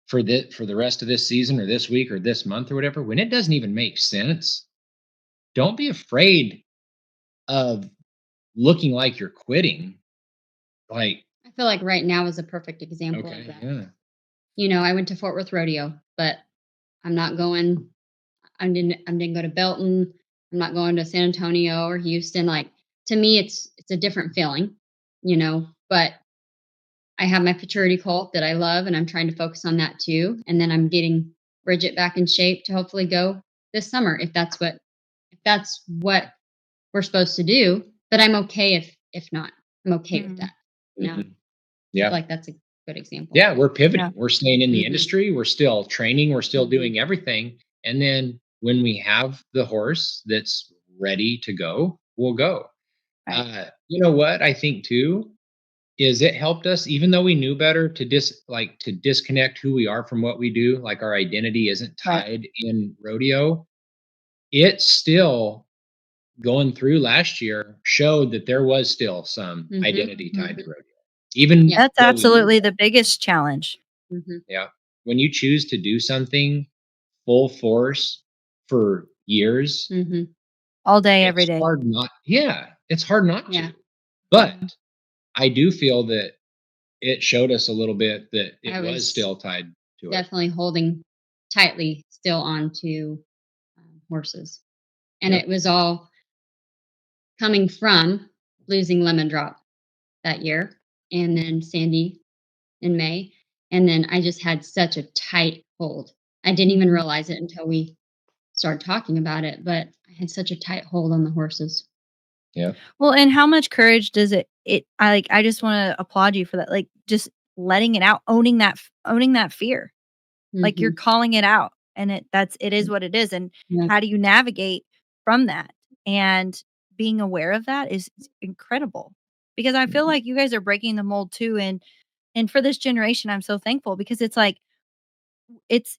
for the rest of this season or this week or this month or whatever, when it doesn't even make sense, don't be afraid of looking like you're quitting. Like, I feel like right now is a perfect example of okay, that. yeah, I went to Fort Worth Rodeo, but I'm not going. I didn't go to Belton. I'm not going to San Antonio or Houston. Like, to me, it's a different feeling, But I have my futurity cult that I love, and I'm trying to focus on that too. And then I'm getting Bridget back in shape to hopefully go this summer if that's what we're supposed to do. But I'm okay if not. I'm okay with Mm, that. mhm, I feel yeah. like that's a good example. Yeah, we're yeah, pivoting. We're staying in the Mhm. industry. We're still training. We're still Mhm. doing everything. And then when we have the horse that's ready to go, we'll go. right. You know what? I think too. is it helped us, even though we knew better, to to disconnect who we are from what we do, like our identity isn't Right. tied in rodeo. It's still going through last year showed that there was still some Mhm. identity tied to Mhm. rodeo. Even Yeah. That's though we knew absolutely that. the biggest challenge. Mhm. Yeah. When you choose to do something full force for years, Mhm. All day, every it's day. hard not yeah, it's hard not Yeah. to. But Yeah. I do feel that it showed us a little bit that it I was was still tied to it. definitely holding tightly still on to, horses, and Yep. it was all coming from losing Lemon Drop that year, and then Sandy in May, and then I just had such a tight hold. I didn't even Mhm. realize it until we started talking about it, but I had such a tight hold on the horses. Yeah. Well, and how much courage does I just wanna applaud you for that, like, just letting it out, owning that fear. Like, you're Mhm. calling it out, and it is what it is, and Yeah. how do you navigate from that? And being aware of that is incredible, because I feel like you guys are breaking the mold too, and for this generation, I'm so thankful because it's like it's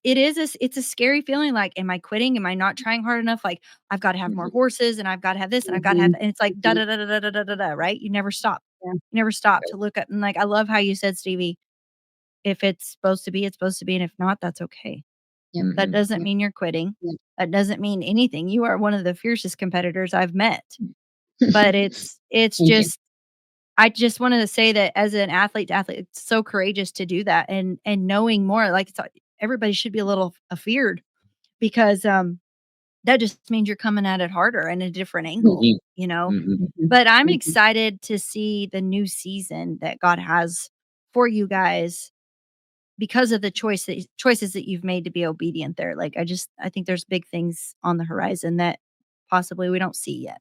a scary feeling, like, "Am I quitting? Am I not trying hard enough?" Like, "I've gotta have more Mhm. horses, and I've gotta have this, and I've gotta have" Mhm. and it's like da Mhm. da da da da da da da da, right? You never stop. Yeah. You never stop Yep. to look at and, like, I love how you said, Stevie, "If it's supposed to be, it's supposed to be, and if not, that's okay." Yep. That Mhm. doesn't Yep. mean you're quitting. Yep. That doesn't mean anything. You are one of the fiercest competitors I've met. But it's Thank you. just I just wanted to say that as an athlete to athlete, it's so courageous to do that and knowing more, like, everybody should be a little afeared because, that just means you're coming at it harder and a different angle, Mhm. you know? Mhm. Mhm. But I'm Mhm. excited to see the new season that God has for you guys because of the choices that you've made to be obedient there. Like, I think there's big things on the horizon that possibly we don't see yet.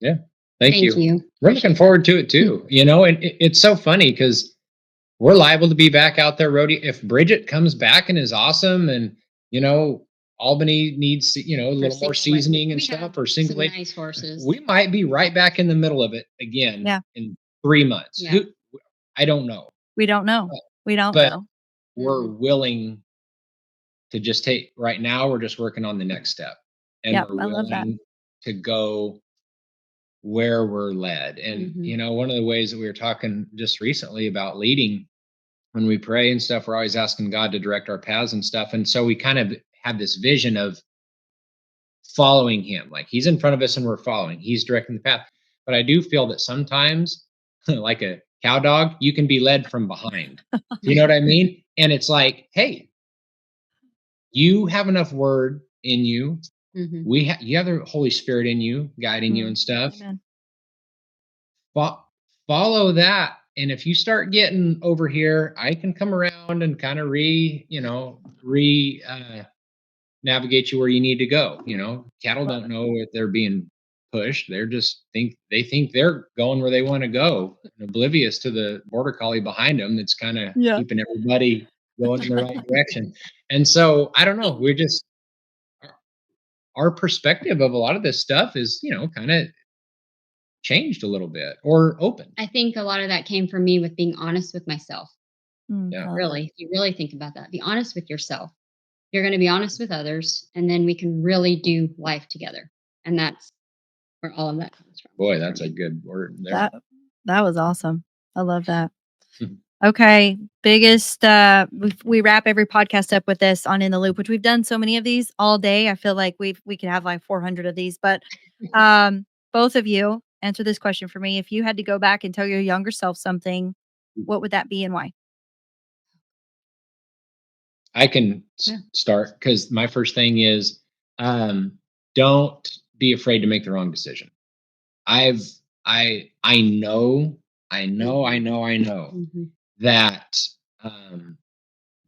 Yeah. Thank Thank you. you. We're looking Appreciate that. forward to it too, and it's so funny because we're liable to be back out there rodeo if Bridget comes back and is awesome and, you know, Albany needs, a Or little more single lady. seasoning and We have stuff or single some lady. nice horses. We might be right back in the middle of it again Yeah, in 3 months. Yeah. Who I don't know, we don't know. but We don't but know. we're Mhm. willing to just take right now we're just working on the next step, and Yep, we're I love that. willing to go where we're led. And, Mhm. one of the ways that we were talking just recently about leading when we pray and stuff, we're always asking God to direct our paths and stuff. And so we kind of have this vision of following him. Like he's in front of us and we're following. He's directing the path. But I do feel that sometimes, like a cow dog, you can be led from behind. You know what I mean? And it's like, hey, you have enough word in you. Mhm. You have the Holy Spirit in you, guiding you Mm, and stuff. amen. Fo- Follow that. And if you start getting over here, I can come around and kind of navigate you where you need to go. Cattle Love don't it. know if they're being pushed. They think they're going where they want to go, and oblivious to the border collie behind them that's kind of Yeah. keeping everybody going in the right direction. And so I don't know. Our perspective of a lot of this stuff is, kind of changed a little bit or opened. I think a lot of that came from me with being honest with myself. Yeah. I love that. Really, if you really think about that, be honest with yourself. You're going to be honest with others, and then we can really do life together. And that's where all of that comes from Boy, for that's a me. good word there. That that was awesome. I love that. Okay, biggest we wrap every podcast up with this on In the Loop, which we've done so many of these all day. I feel like we could have like 400 of these, but both of you answer this question for me. If you had to go back and tell your younger self something, what would that be and why? I can Yeah. start because my first thing is, don't be afraid to make the wrong decision. I've I know, I know Mhm. that um,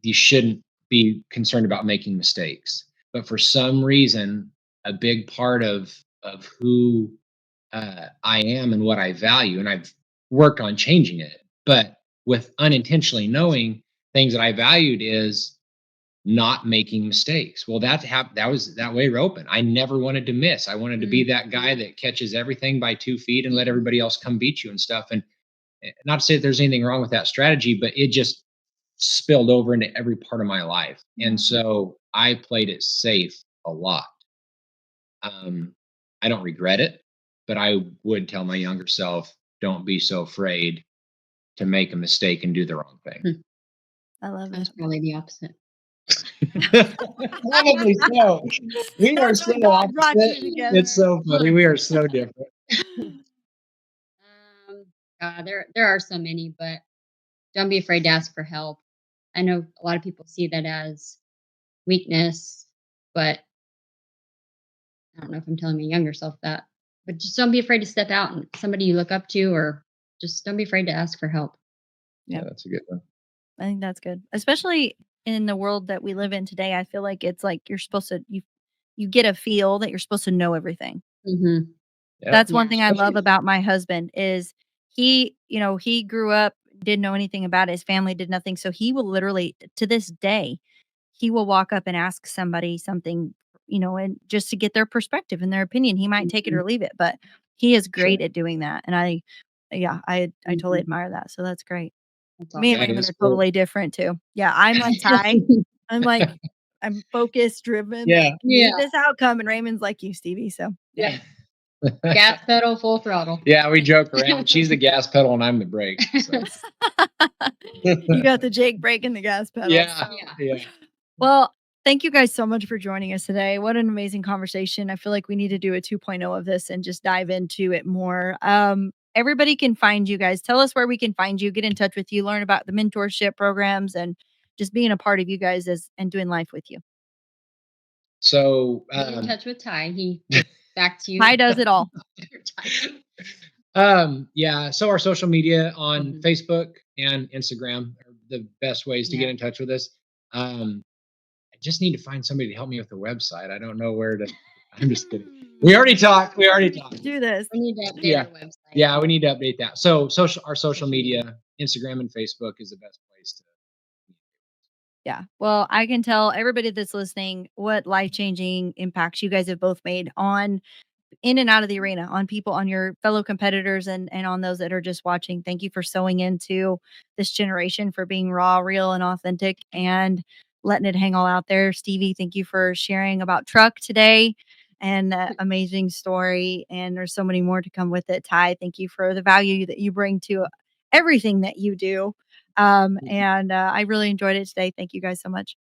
you shouldn't be concerned about making mistakes. But for some reason, a big part of who I am and what I value, and I've worked on changing it, but with unintentionally knowing things that I valued is not making mistakes. Well, that was that way open. I never wanted to miss. I wanted to be Mm. that guy that catches everything by 2 feet and let everybody else come beat you and stuff. not to say that there's anything wrong with that strategy, but it just spilled over into every part of my life. And so I played it safe a lot. I don't regret it, but I would tell my younger self, don't be so afraid to make a mistake and do the wrong thing. I love That's it. probably the opposite. Probably so. We are That's so what God brought opposite. you together. It's so funny. We are so different. There are so many, but don't be afraid to ask for help. I know a lot of people see that as weakness, but I don't know if I'm telling my younger self that. But just don't be afraid to step out and somebody you look up to, or just don't be afraid to ask for help. Yeah, Yeah. that's a good one. I think that's good. Especially in the world that we live in today. I feel like it's like you're supposed to you get a feel that you're supposed to know everything. Mm-hmm. Yeah. That's Yeah. one thing I love Especially, about my husband is he grew up, didn't know anything about it. His family did nothing. So he will literally to this day, he will walk up and ask somebody something, and just to get their perspective and their opinion. He might take it Mm-hmm. or leave it, but he is sure. great at doing that. And I totally Mm-hmm. admire that. So that's great. That's Me and awesome. That Raymond is are cool. totally different too. Yeah, I'm like Ty. I'm like I'm focused, driven, Yeah. like Yeah. need this outcome, and Raymond's like you, Stevie. So yeah. Gas pedal, full throttle. Yeah, we joke around. She's the gas pedal and I'm the brake. So. You got the Jake breaking the gas pedal. Yeah. So. Yeah. Well, thank you guys so much for joining us today. What an amazing conversation. I feel like we need to do a 2.0 of this and just dive into it more. Everybody can find you guys. Tell us where we can find you, get in touch with you, learn about the mentorship programs, and just being a part of you guys and doing life with you. So Get in touch with Ty. He back to you. Ty does it all. yeah, so our social media on Mhm. Facebook and Instagram are the best ways to get Yeah. in touch with us. I just need to find somebody to help me with the website. I don't know where to. I'm just kidding. We already talked. Do this. We need to update Yeah. our website. Yeah, we need to update that. So our social media, Instagram and Facebook is the best place to. Yeah. Well, I can tell everybody that's listening what life-changing impacts you guys have both made on in and out of the arena, on people, on your fellow competitors and on those that are just watching. Thank you for sewing into this generation, for being raw, real, and authentic and letting it hang all out there. Stevie, thank you for sharing about truck today and that amazing story. And there's so many more to come with it. Ty, thank you for the value that you bring to everything that you do. And I really enjoyed it today. Thank you guys so much.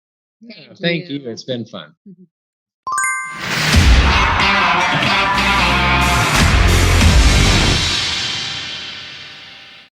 Yeah, thank you. It's been fun. Mhm.